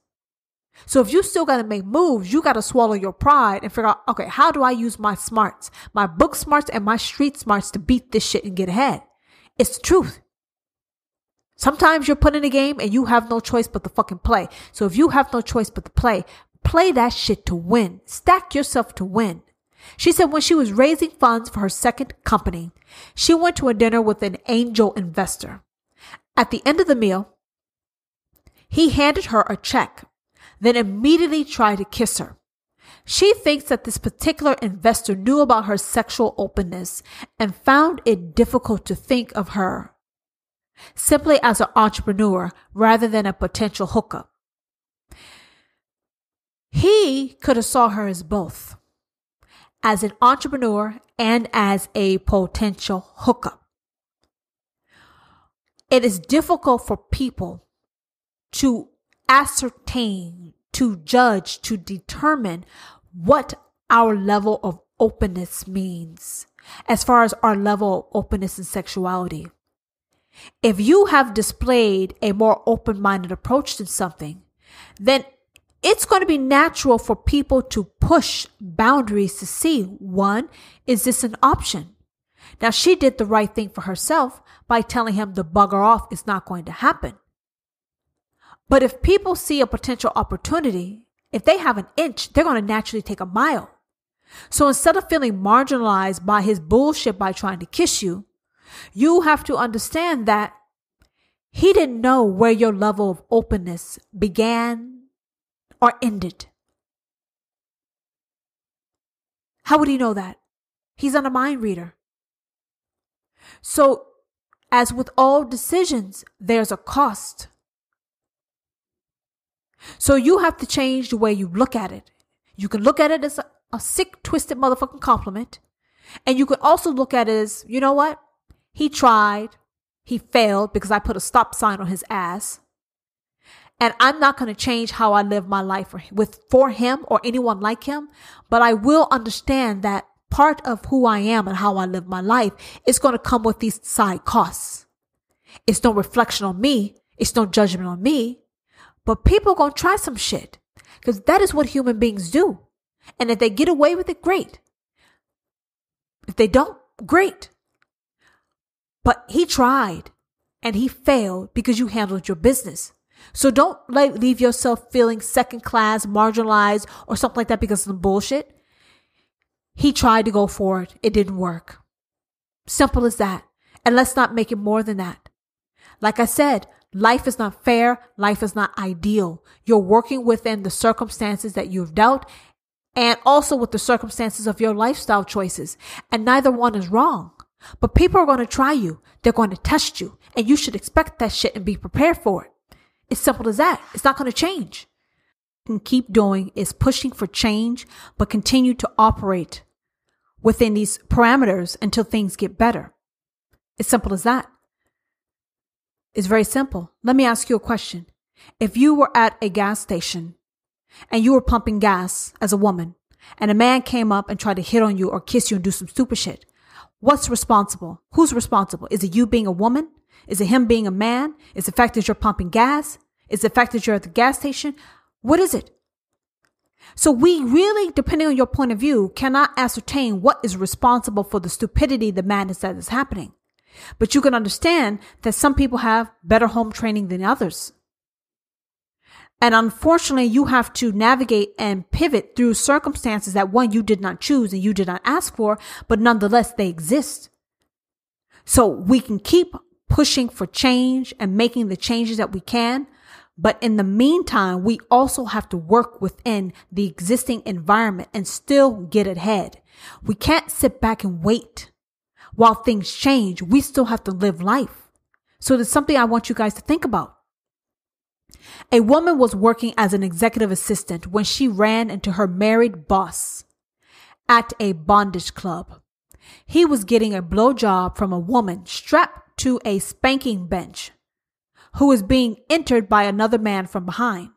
So if you still got to make moves, you got to swallow your pride and figure out, okay, how do I use my smarts, my book smarts and my street smarts to beat this shit and get ahead? It's the truth. Sometimes you're put in a game and you have no choice but to fucking play. So if you have no choice but to play that shit to win. Stack yourself to win. She said when she was raising funds for her second company, she went to a dinner with an angel investor. At the end of the meal, he handed her a check, then immediately tried to kiss her. She thinks that this particular investor knew about her sexual openness and found it difficult to think of her simply as an entrepreneur rather than a potential hookup. He could have saw her as both, as an entrepreneur and as a potential hookup. It is difficult for people to ascertain, to judge, to determine what our level of openness means as far as our level of openness in sexuality. If you have displayed a more open-minded approach to something, then it's going to be natural for people to push boundaries to see, one, is this an option? Now, she did the right thing for herself by telling him to bugger off, it's not going to happen. But if people see a potential opportunity, if they have an inch, they're going to naturally take a mile. So instead of feeling marginalized by his bullshit by trying to kiss you, you have to understand that he didn't know where your level of openness began or ended. How would he know that? He's not a mind reader. So, as with all decisions, there's a cost. So you have to change the way you look at it. You can look at it as a sick, twisted motherfucking compliment. And you can also look at it as, you know what? He tried. He failed because I put a stop sign on his ass. And I'm not going to change how I live my life for him or anyone like him. But I will understand that part of who I am and how I live my life is going to come with these side costs. It's no reflection on me. It's no judgment on me. But people are going to try some shit because that is what human beings do. And if they get away with it, great. If they don't, great. But he tried and he failed because you handled your business. So don't leave yourself feeling second class, marginalized, or something like that because of the bullshit. He tried to go for it. It didn't work. Simple as that. And let's not make it more than that. Like I said, life is not fair. Life is not ideal. You're working within the circumstances that you've dealt and also with the circumstances of your lifestyle choices. And neither one is wrong. But people are going to try you. They're going to test you. And you should expect that shit and be prepared for it. It's simple as that. It's not going to change. What you can keep doing is pushing for change, but continue to operate within these parameters until things get better. It's simple as that. It's very simple. Let me ask you a question. If you were at a gas station and you were pumping gas as a woman and a man came up and tried to hit on you or kiss you and do some stupid shit, what's responsible? Who's responsible? Is it you being a woman? Is it him being a man? Is it the fact that you're pumping gas? Is it the fact that you're at the gas station? What is it? So we really, depending on your point of view, cannot ascertain what is responsible for the stupidity, the madness that is happening. But you can understand that some people have better home training than others. And unfortunately, you have to navigate and pivot through circumstances that one, you did not choose and you did not ask for, but nonetheless, they exist. So we can keep pushing for change and making the changes that we can. But in the meantime, we also have to work within the existing environment and still get ahead. We can't sit back and wait while things change. We still have to live life. So there's something I want you guys to think about. A woman was working as an executive assistant when she ran into her married boss at a bondage club. He was getting a blowjob from a woman strapped to a spanking bench who was being entered by another man from behind.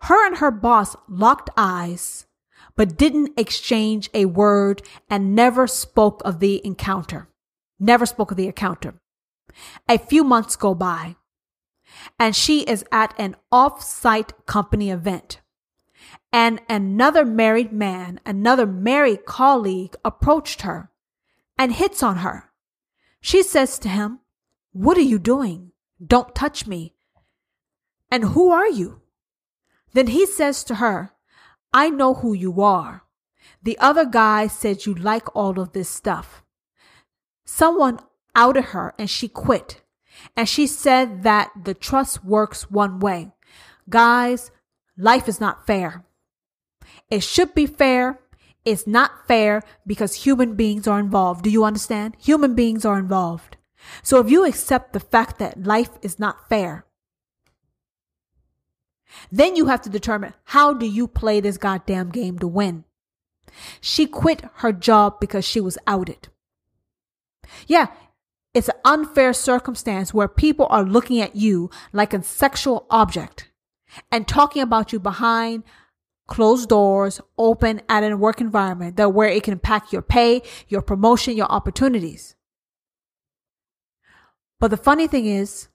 Her and her boss locked eyes, but didn't exchange a word and never spoke of the encounter. A few months go by, and she is at an off-site company event. And another married man, another married colleague approached her and hits on her. She says to him, "What are you doing? Don't touch me. And who are you?" Then he says to her, "I know who you are. The other guy said you like all of this stuff." Someone outed her and she quit. And she said that the trust works one way. Guys, life is not fair. It should be fair. It's not fair because human beings are involved. Do you understand? Human beings are involved. So if you accept the fact that life is not fair, then you have to determine, how do you play this goddamn game to win? She quit her job because she was outed. Yeah, it's an unfair circumstance where people are looking at you like a sexual object and talking about you behind closed doors, open at a work environment that where it can impact your pay, your promotion, your opportunities. But the funny thing is,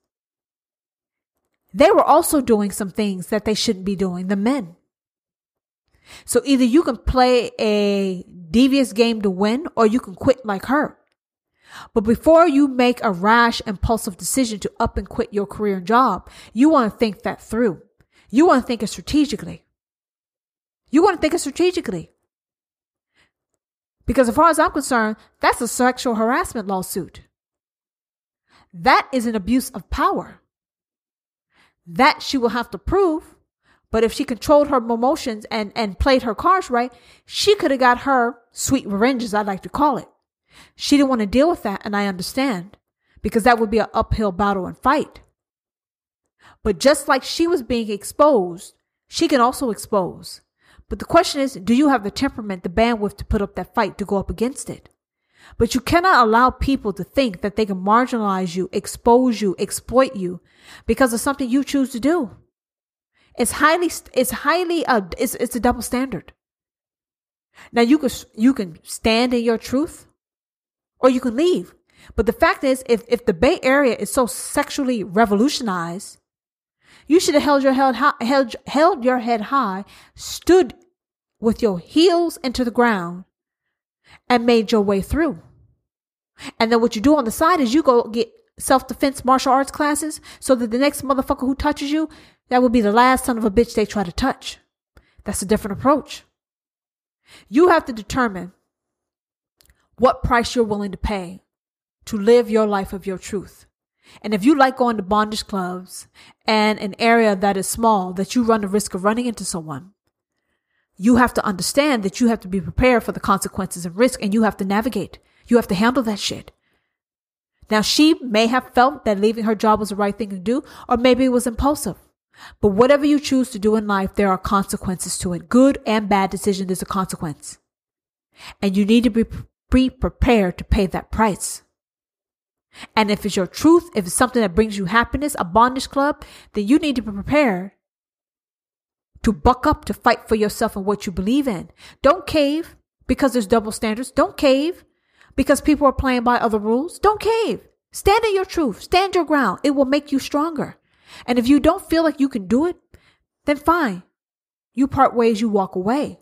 they were also doing some things that they shouldn't be doing, the men. So either you can play a devious game to win, or you can quit like her. But before you make a rash, impulsive decision to up and quit your career and job, you want to think that through. You want to think it strategically. Because as far as I'm concerned, that's a sexual harassment lawsuit. That is an abuse of power. That she will have to prove. But if she controlled her emotions and played her cards right, she could have got her sweet revenge, as I like to call it. She didn't want to deal with that, and I understand, because that would be an uphill battle and fight. But just like she was being exposed, she can also expose. But the question is, do you have the temperament, the bandwidth to put up that fight, to go up against it? But you cannot allow people to think that they can marginalize you, expose you, exploit you because of something you choose to do. It's a double standard. Now you can stand in your truth, or you can leave. But the fact is, if the Bay Area is so sexually revolutionized, you should have held your head high, stood with your heels into the ground, and made your way through. And then what you do on the side is you go get self-defense martial arts classes so that the next motherfucker who touches you, that will be the last son of a bitch they try to touch. That's a different approach. You have to determine what price you're willing to pay to live your life of your truth. And if you like going to bondage clubs and an area that is small, that you run the risk of running into someone, you have to understand that you have to be prepared for the consequences and risk, and you have to navigate. You have to handle that shit. Now, she may have felt that leaving her job was the right thing to do, or maybe it was impulsive. But whatever you choose to do in life, there are consequences to it. Good and bad decision, there's a consequence. And you need to be prepared to pay that price. And if it's your truth, if it's something that brings you happiness, a bondage club, then you need to be prepared to buck up, to fight for yourself and what you believe in. Don't cave because there's double standards. Don't cave because people are playing by other rules. Don't cave. Stand in your truth. Stand your ground. It will make you stronger. And if you don't feel like you can do it, then fine. You part ways, you walk away.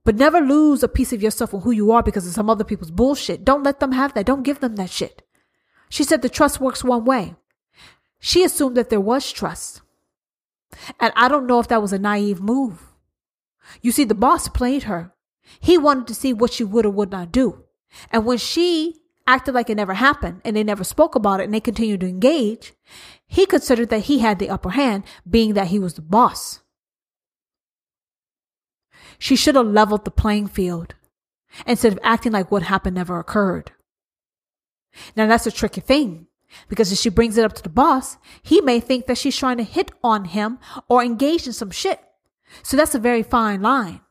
But never lose a piece of yourself and who you are because of some other people's bullshit. Don't let them have that. Don't give them that shit. She said the trust works one way. She assumed that there was trust. And I don't know if that was a naive move. You see, the boss played her. He wanted to see what she would or would not do. And when she acted like it never happened and they never spoke about it and they continued to engage, he considered that he had the upper hand, being that he was the boss. She should have leveled the playing field instead of acting like what happened never occurred. Now that's a tricky thing, because if she brings it up to the boss, he may think that she's trying to hit on him or engage in some shit. So that's a very fine line.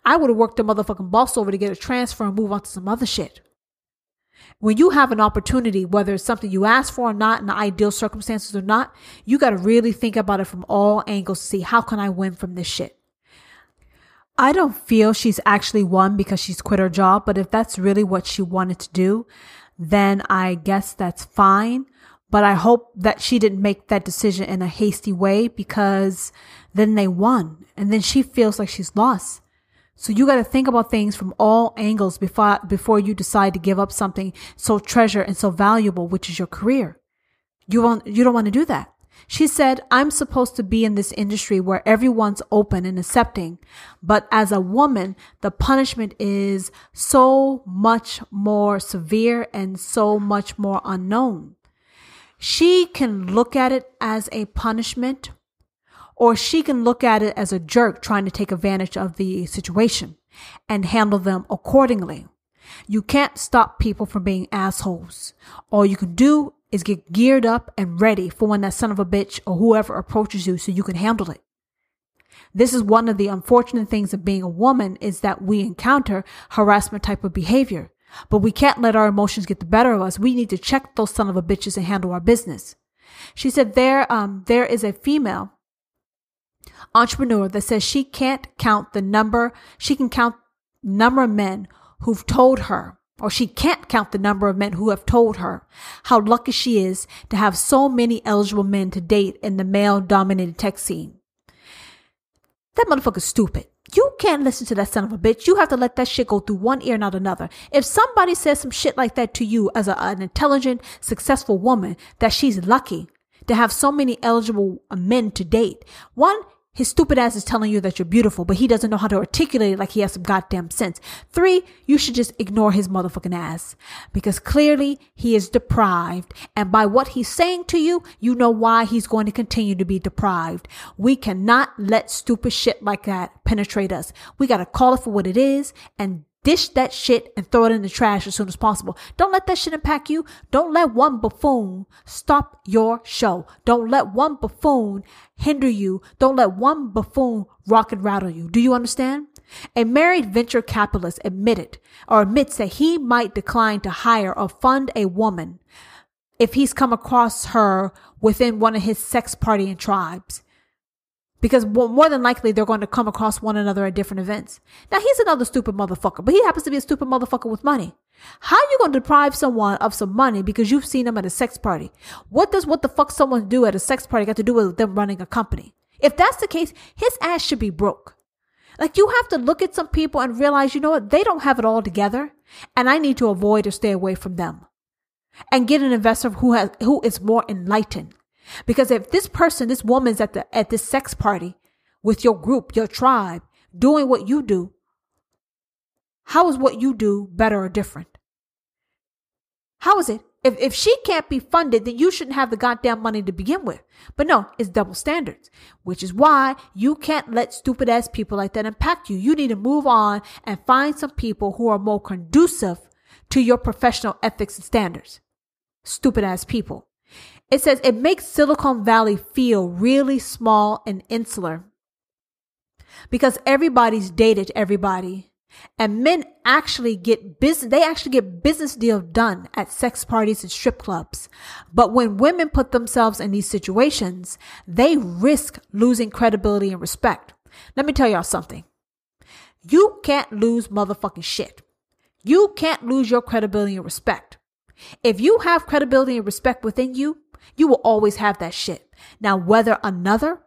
I would have worked the motherfucking boss over to get a transfer and move on to some other shit. When you have an opportunity, whether it's something you asked for or not, in the ideal circumstances or not, you got to really think about it from all angles to see, how can I win from this shit? I don't feel she's actually won because she's quit her job, but if that's really what she wanted to do, then I guess that's fine. But I hope that she didn't make that decision in a hasty way, because then they won and then she feels like she's lost. So you got to think about things from all angles before you decide to give up something so treasured and so valuable, which is your career. You don't want to do that. She said, I'm supposed to be in this industry where everyone's open and accepting. But as a woman, the punishment is so much more severe and so much more unknown. She can look at it as a punishment, or she can look at it as a jerk trying to take advantage of the situation and handle them accordingly. You can't stop people from being assholes. All you can do is get geared up and ready for when that son of a bitch or whoever approaches you so you can handle it. This is one of the unfortunate things of being a woman, is that we encounter harassment type of behavior, but we can't let our emotions get the better of us. We need to check those son of a bitches and handle our business. She said there is a female entrepreneur that says she can't count the number. She can count the number of men who've told her, or she can't count the number of men who have told her how lucky she is to have so many eligible men to date in the male-dominated tech scene. That motherfucker's stupid. You can't listen to that son of a bitch. You have to let that shit go through one ear, not another. If somebody says some shit like that to you as an intelligent, successful woman, that she's lucky to have so many eligible men to date, one, his stupid ass is telling you that you're beautiful, but he doesn't know how to articulate it like he has some goddamn sense. 3, you should just ignore his motherfucking ass, because clearly he is deprived. And by what he's saying to you, you know why he's going to continue to be deprived. We cannot let stupid shit like that penetrate us. We got to call it for what it is and dish that shit and throw it in the trash as soon as possible. Don't let that shit impact you. Don't let one buffoon stop your show. Don't let one buffoon hinder you. Don't let one buffoon rock and rattle you. Do you understand? A married venture capitalist admits that he might decline to hire or fund a woman if he's come across her within one of his sex partying tribes. Because more than likely, they're going to come across one another at different events. Now, he's another stupid motherfucker, but he happens to be a stupid motherfucker with money. How are you going to deprive someone of some money because you've seen them at a sex party? What does what the fuck someone do at a sex party got to do with them running a company? If that's the case, his ass should be broke. Like, you have to look at some people and realize, you know what? They don't have it all together, and I need to avoid or stay away from them. and get an investor who is more enlightened. Because if this woman's at this sex party with your group, your tribe, doing what you do, how is what you do better or different? How is it? If she can't be funded, then you shouldn't have the goddamn money to begin with. But no, it's double standards, which is why you can't let stupid ass people like that impact you. You need to move on and find some people who are more conducive to your professional ethics and standards. Stupid ass people. It says it makes Silicon Valley feel really small and insular because everybody's dated everybody. And men actually get business deals done at sex parties and strip clubs. But when women put themselves in these situations, they risk losing credibility and respect. Let me tell y'all something. You can't lose motherfucking shit. You can't lose your credibility and respect. If you have credibility and respect within you, you will always have that shit. Now, whether another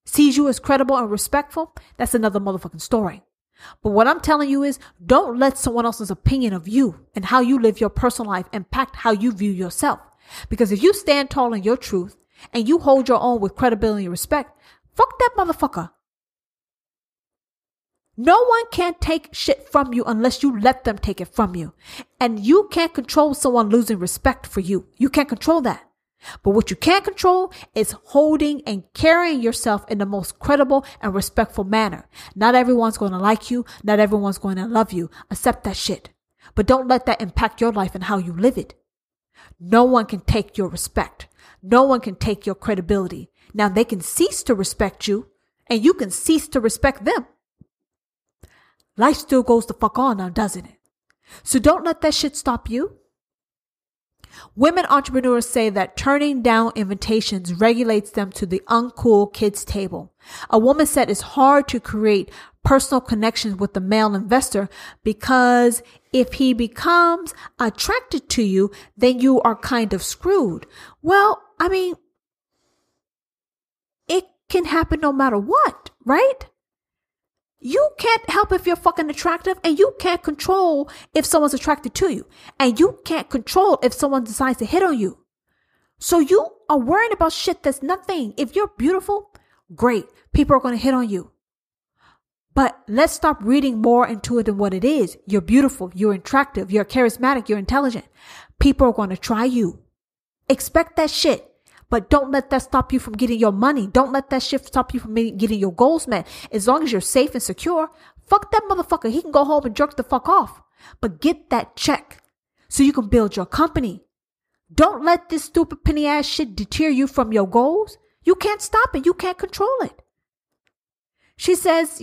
sees you as credible and respectful, that's another motherfucking story. But what I'm telling you is don't let someone else's opinion of you and how you live your personal life impact how you view yourself. Because if you stand tall in your truth and you hold your own with credibility and respect, fuck that motherfucker. No one can take shit from you unless you let them take it from you. And you can't control someone losing respect for you. You can't control that. But what you can control is holding and carrying yourself in the most credible and respectful manner. Not everyone's going to like you. Not everyone's going to love you. Accept that shit. But don't let that impact your life and how you live it. No one can take your respect. No one can take your credibility. Now they can cease to respect you and you can cease to respect them. Life still goes the fuck on now, doesn't it? So don't let that shit stop you. Women entrepreneurs say that turning down invitations regulates them to the uncool kids table. A woman said it's hard to create personal connections with the male investor because if he becomes attracted to you, then you are kind of screwed. Well, I mean, it can happen no matter what, right? You can't help if you're fucking attractive and you can't control if someone's attracted to you and you can't control if someone decides to hit on you. So you are worrying about shit that's nothing. If you're beautiful, great. People are going to hit on you. But let's stop reading more into it than what it is. You're beautiful. You're attractive. You're charismatic. You're intelligent. People are going to try you. Expect that shit. But don't let that stop you from getting your money. Don't let that shit stop you from getting your goals met. As long as you're safe and secure, fuck that motherfucker. He can go home and jerk the fuck off. But get that check so you can build your company. Don't let this stupid penny ass shit deter you from your goals. You can't stop it. You can't control it. She says,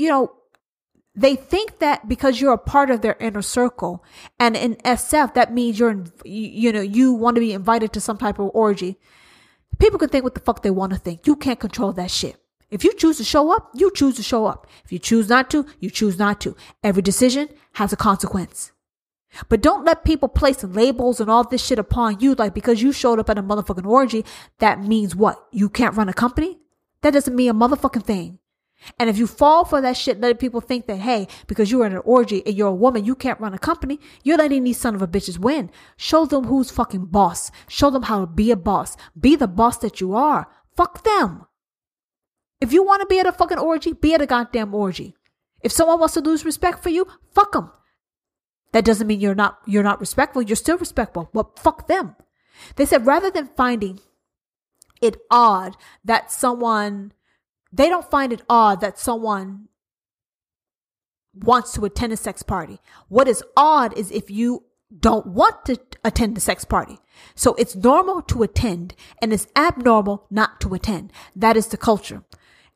they think that because you're a part of their inner circle and in SF, that means you want to be invited to some type of orgy. People can think what the fuck they want to think. You can't control that shit. If you choose to show up, you choose to show up. If you choose not to, you choose not to. Every decision has a consequence. But don't let people place labels and all this shit upon you. Like because you showed up at a motherfucking orgy, that means what? You can't run a company? That doesn't mean a motherfucking thing. And if you fall for that shit, letting people think that, hey, because you're in an orgy and you're a woman, you can't run a company, you're letting these son of a bitches win. Show them who's fucking boss. Show them how to be a boss. Be the boss that you are. Fuck them. If you want to be at a fucking orgy, be at a goddamn orgy. If someone wants to lose respect for you, fuck them. That doesn't mean you're not respectful. You're still respectful, but fuck them. They said rather than finding it odd that they don't find it odd that someone wants to attend a sex party. What is odd is if you don't want to attend the sex party. So it's normal to attend and it's abnormal not to attend. That is the culture.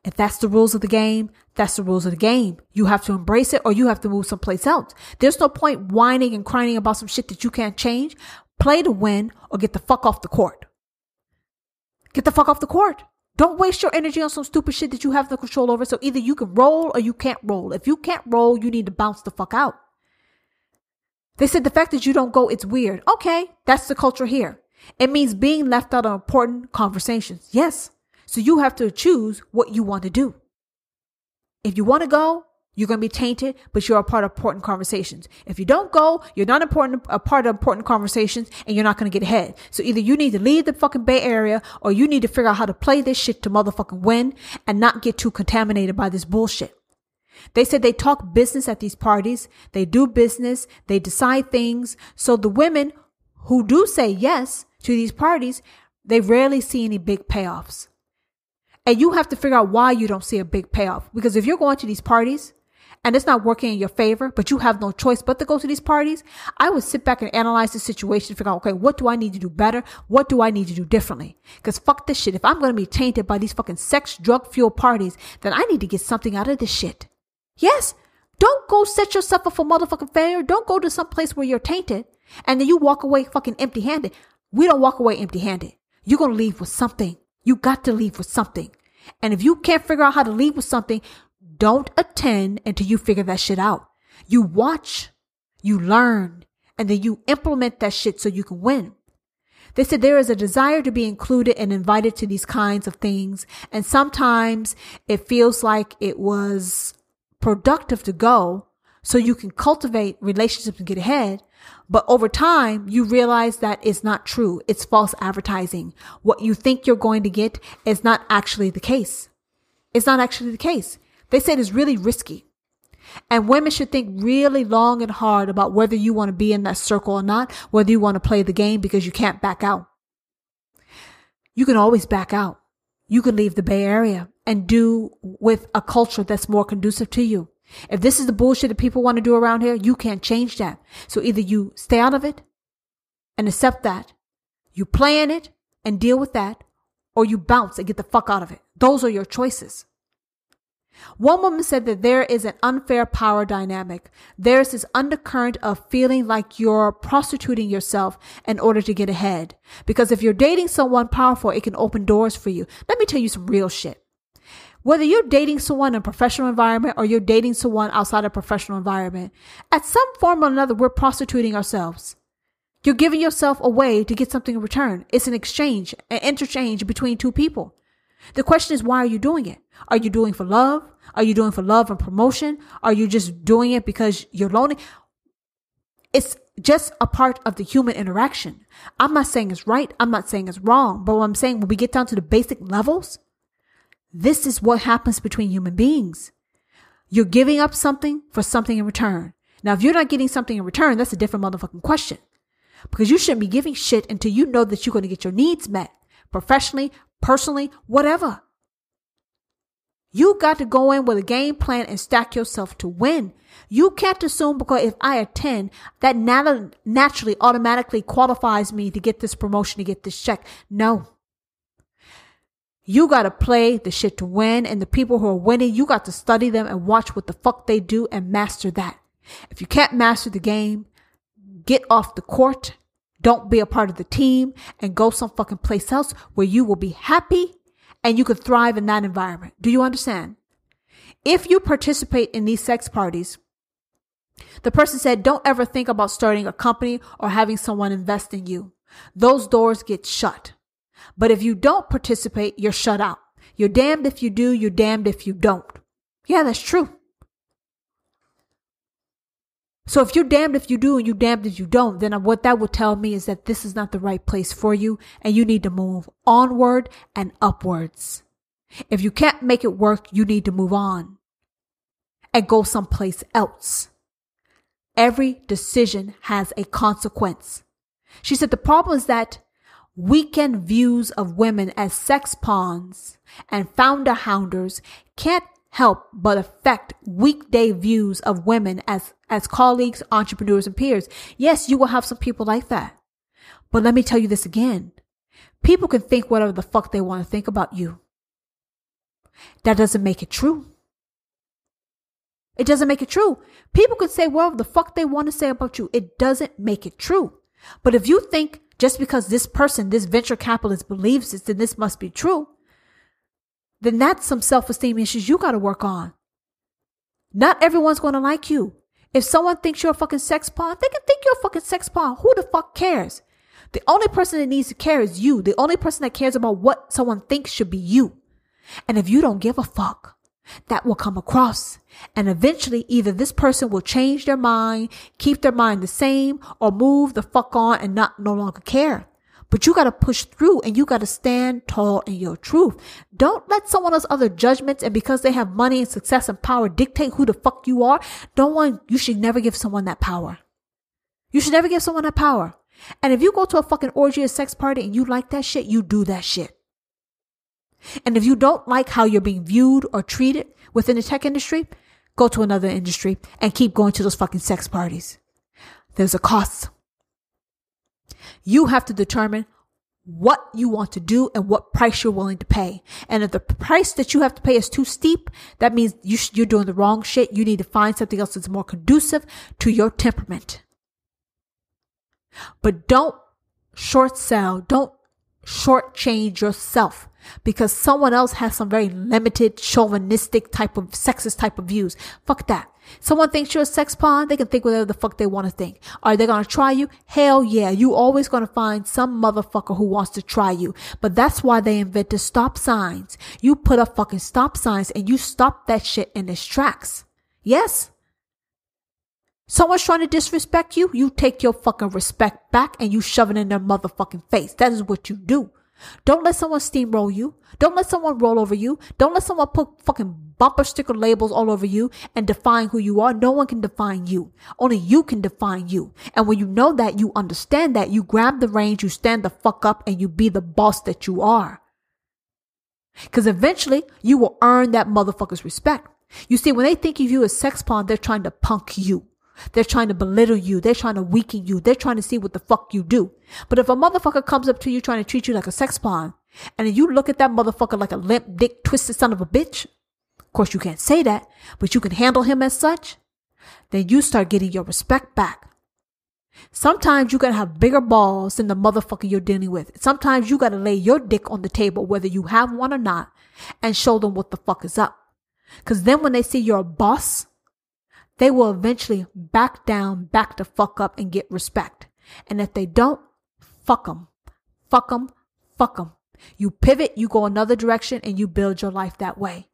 If that's the rules of the game, that's the rules of the game. You have to embrace it or you have to move someplace else. There's no point whining and crying about some shit that you can't change. Play to win or get the fuck off the court. Get the fuck off the court. Don't waste your energy on some stupid shit that you have no control over. So either you can roll or you can't roll. If you can't roll, you need to bounce the fuck out. They said the fact that you don't go, it's weird. Okay, that's the culture here. It means being left out of important conversations. Yes. So you have to choose what you want to do. If you want to go, You're going to be tainted, but you're a part of important conversations. If you don't go, you're not a part of important conversations, and you're not going to get ahead. So either you need to leave the fucking Bay Area, or you need to figure out how to play this shit to motherfucking win and not get too contaminated by this bullshit. They said they talk business at these parties. They do business. They decide things. So the women who do say yes to these parties, they rarely see any big payoffs. And you have to figure out why you don't see a big payoff. Because if you're going to these parties and it's not working in your favor, but you have no choice but to go to these parties, I would sit back and analyze the situation, figure out, okay, what do I need to do better? What do I need to do differently? Because fuck this shit. If I'm going to be tainted by these fucking sex, drug fueled parties, then I need to get something out of this shit. Yes. Don't go set yourself up for motherfucking failure. Don't go to some place where you're tainted and then you walk away fucking empty handed. We don't walk away empty handed. You're going to leave with something. You got to leave with something. And if you can't figure out how to leave with something, don't attend until you figure that shit out. You watch, you learn, and then you implement that shit so you can win. They said there is a desire to be included and invited to these kinds of things. And sometimes it feels like it was productive to go so you can cultivate relationships and get ahead. But over time, you realize that it's not true. It's false advertising. What you think you're going to get is not actually the case. It's not actually the case. They said it's really risky. And women should think really long and hard about whether you want to be in that circle or not, whether you want to play the game, because you can't back out. You can always back out. You can leave the Bay Area and do with a culture that's more conducive to you. If this is the bullshit that people want to do around here, you can't change that. So either you stay out of it and accept that, you play in it and deal with that, or you bounce and get the fuck out of it. Those are your choices. One woman said that there is an unfair power dynamic. There's this undercurrent of feeling like you're prostituting yourself in order to get ahead. Because if you're dating someone powerful, it can open doors for you. Let me tell you some real shit. Whether you're dating someone in a professional environment or you're dating someone outside a professional environment, at some form or another, we're prostituting ourselves. You're giving yourself away to get something in return. It's an exchange, an interchange between two people. The question is, why are you doing it? Are you doing it for love? Are you doing it for love and promotion? Are you just doing it because you're lonely? It's just a part of the human interaction. I'm not saying it's right. I'm not saying it's wrong. But what I'm saying, when we get down to the basic levels, this is what happens between human beings. You're giving up something for something in return. Now, if you're not getting something in return, that's a different motherfucking question. Because you shouldn't be giving shit until you know that you're going to get your needs met. Professionally, personally, whatever. You got to go in with a game plan and stack yourself to win. You can't assume because if I attend, that naturally, automatically qualifies me to get this promotion, to get this check. No. You got to play the shit to win, and the people who are winning, you got to study them and watch what the fuck they do and master that. If you can't master the game, get off the court. Don't be a part of the team and go some fucking place else where you will be happy and you could thrive in that environment. Do you understand? If you participate in these sex parties, the person said, don't ever think about starting a company or having someone invest in you. Those doors get shut. But if you don't participate, you're shut out. You're damned if you do, you're damned if you don't. Yeah, that's true. So if you're damned if you do and you're damned if you don't, then what that would tell me is that this is not the right place for you and you need to move onward and upwards. If you can't make it work, you need to move on and go someplace else. Every decision has a consequence. She said the problem is that weekend views of women as sex pawns and founder hounders can't help but affect weekday views of women as colleagues, entrepreneurs, and peers. Yes, you will have some people like that. But let me tell you this again. People can think whatever the fuck they want to think about you. That doesn't make it true. It doesn't make it true. People can say whatever the fuck they want to say about you. It doesn't make it true. But if you think just because this person, this venture capitalist believes this, then this must be true, then that's some self-esteem issues you got to work on. Not everyone's going to like you. If someone thinks you're a fucking sex pawn, they can think you're a fucking sex pawn. Who the fuck cares? The only person that needs to care is you. The only person that cares about what someone thinks should be you. And if you don't give a fuck, that will come across. And eventually either this person will change their mind, keep their mind the same, or move the fuck on and no longer care. But you got to push through and you got to stand tall in your truth. Don't let someone else's other judgments and because they have money and success and power dictate who the fuck you are. You should never give someone that power. You should never give someone that power. And if you go to a fucking orgy or sex party and you like that shit, you do that shit. And if you don't like how you're being viewed or treated within the tech industry, go to another industry and keep going to those fucking sex parties. There's a cost. You have to determine what you want to do and what price you're willing to pay. And if the price that you have to pay is too steep, that means you're doing the wrong shit. You need to find something else that's more conducive to your temperament. But don't short sell. Don't shortchange yourself because someone else has some very limited, chauvinistic type of sexist type of views. Fuck that. Someone thinks you're a sex pawn, they can think whatever the fuck they want to think. Are they going to try you? Hell yeah. You always going to find some motherfucker who wants to try you. But that's why they invented stop signs. You put up fucking stop signs and you stop that shit in its tracks. Yes. Someone's trying to disrespect you, you take your fucking respect back and you shove it in their motherfucking face. That is what you do. Don't let someone steamroll you. Don't let someone roll over you. Don't let someone put fucking bumper sticker labels all over you and define who you are. No one can define you. Only you can define you. And when you know that, you understand that, you grab the reins, you stand the fuck up and you be the boss that you are. Because eventually you will earn that motherfucker's respect. You see, when they think of you as sex pawn, they're trying to punk you. They're trying to belittle you. They're trying to weaken you. They're trying to see what the fuck you do. But if a motherfucker comes up to you trying to treat you like a sex pawn, and you look at that motherfucker like a limp, dick, twisted son of a bitch, of course you can't say that, but you can handle him as such, then you start getting your respect back. Sometimes you gotta have bigger balls than the motherfucker you're dealing with. Sometimes you gotta lay your dick on the table, whether you have one or not, and show them what the fuck is up. Because then when they see you're a boss, they will eventually back down, back the fuck up and get respect. And if they don't, fuck them. Fuck them. Fuck them. You pivot, you go another direction and you build your life that way.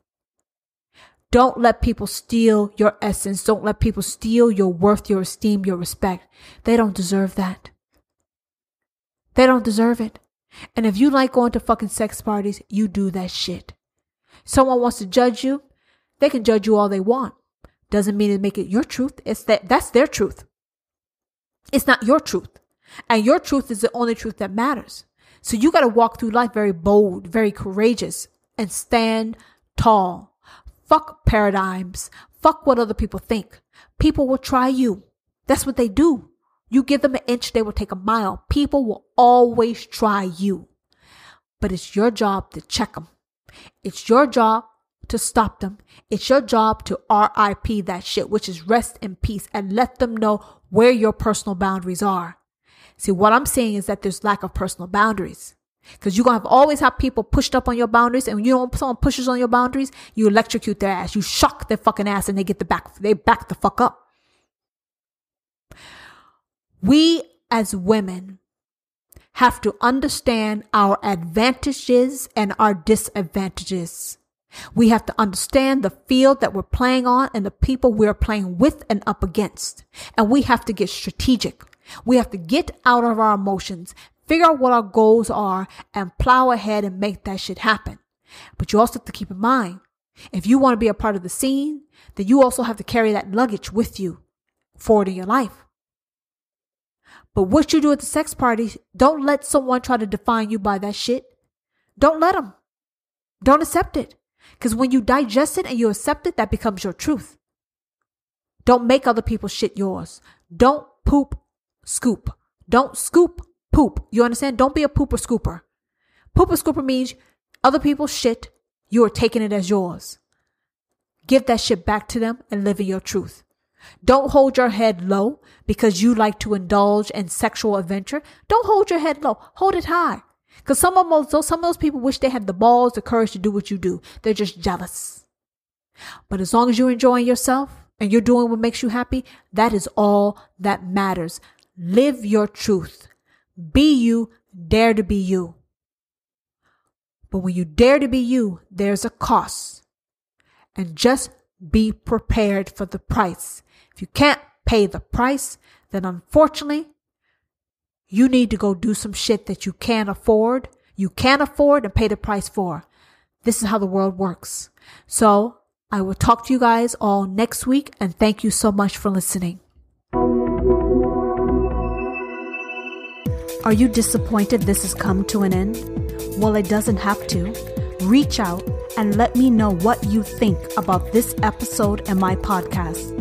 Don't let people steal your essence. Don't let people steal your worth, your esteem, your respect. They don't deserve that. They don't deserve it. And if you like going to fucking sex parties, you do that shit. Someone wants to judge you, they can judge you all they want. Doesn't mean to make it your truth. That's their truth. It's not your truth. And your truth is the only truth that matters. So you got to walk through life very bold, very courageous, and stand tall. Fuck paradigms. Fuck what other people think. People will try you. That's what they do. You give them an inch, they will take a mile. People will always try you. But it's your job to check them. It's your job to stop them. It's your job to RIP that shit, which is rest in peace, and let them know where your personal boundaries are. See, what I'm saying is that there's lack of personal boundaries. Because you're going to always have people pushed up on your boundaries, and when someone pushes on your boundaries, you electrocute their ass. You shock their fucking ass and they back the fuck up. We as women have to understand our advantages and our disadvantages. We have to understand the field that we're playing on and the people we're playing with and up against. And we have to get strategic. We have to get out of our emotions, figure out what our goals are, and plow ahead and make that shit happen. But you also have to keep in mind, if you want to be a part of the scene, then you also have to carry that luggage with you forward in your life. But what you do at the sex party, don't let someone try to define you by that shit. Don't let them. Don't accept it. Because when you digest it and you accept it, that becomes your truth. Don't make other people's shit yours. Don't poop, scoop. Don't scoop, poop. You understand? Don't be a pooper scooper. Pooper scooper means other people's shit, you are taking it as yours. Give that shit back to them and live in your truth. Don't hold your head low because you like to indulge in sexual adventure. Don't hold your head low. Hold it high. Because some of those people wish they had the balls, the courage to do what you do. They're just jealous. But as long as you're enjoying yourself and you're doing what makes you happy, that is all that matters. Live your truth. Be you. Dare to be you. But when you dare to be you, there's a cost. and just be prepared for the price. If you can't pay the price, then unfortunately, you need to go do some shit that you can't afford. You can't afford and pay the price for. This is how the world works. So I will talk to you guys all next week, and thank you so much for listening. Are you disappointed this has come to an end? Well, it doesn't have to. Reach out and let me know what you think about this episode and my podcast.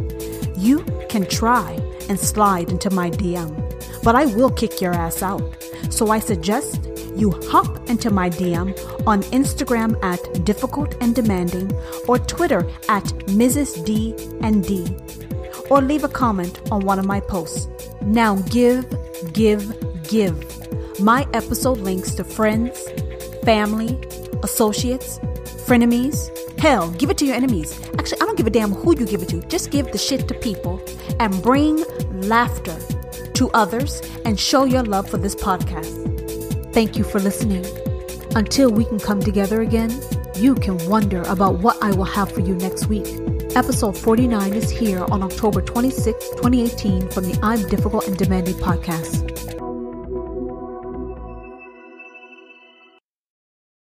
You can try and slide into my DM, but I will kick your ass out. So I suggest you hop into my DM on Instagram at Difficult and Demanding or Twitter at Mrs. D&D, or leave a comment on one of my posts. Now give. My episode links to friends, family, associates, frenemies. Hell, give it to your enemies. Actually, I don't give a damn who you give it to. Just give the shit to people and bring laughter to others and show your love for this podcast. Thank you for listening. Until we can come together again, you can wonder about what I will have for you next week. Episode 49 is here on October 26, 2018 from the I'm Difficult and Demanding podcast.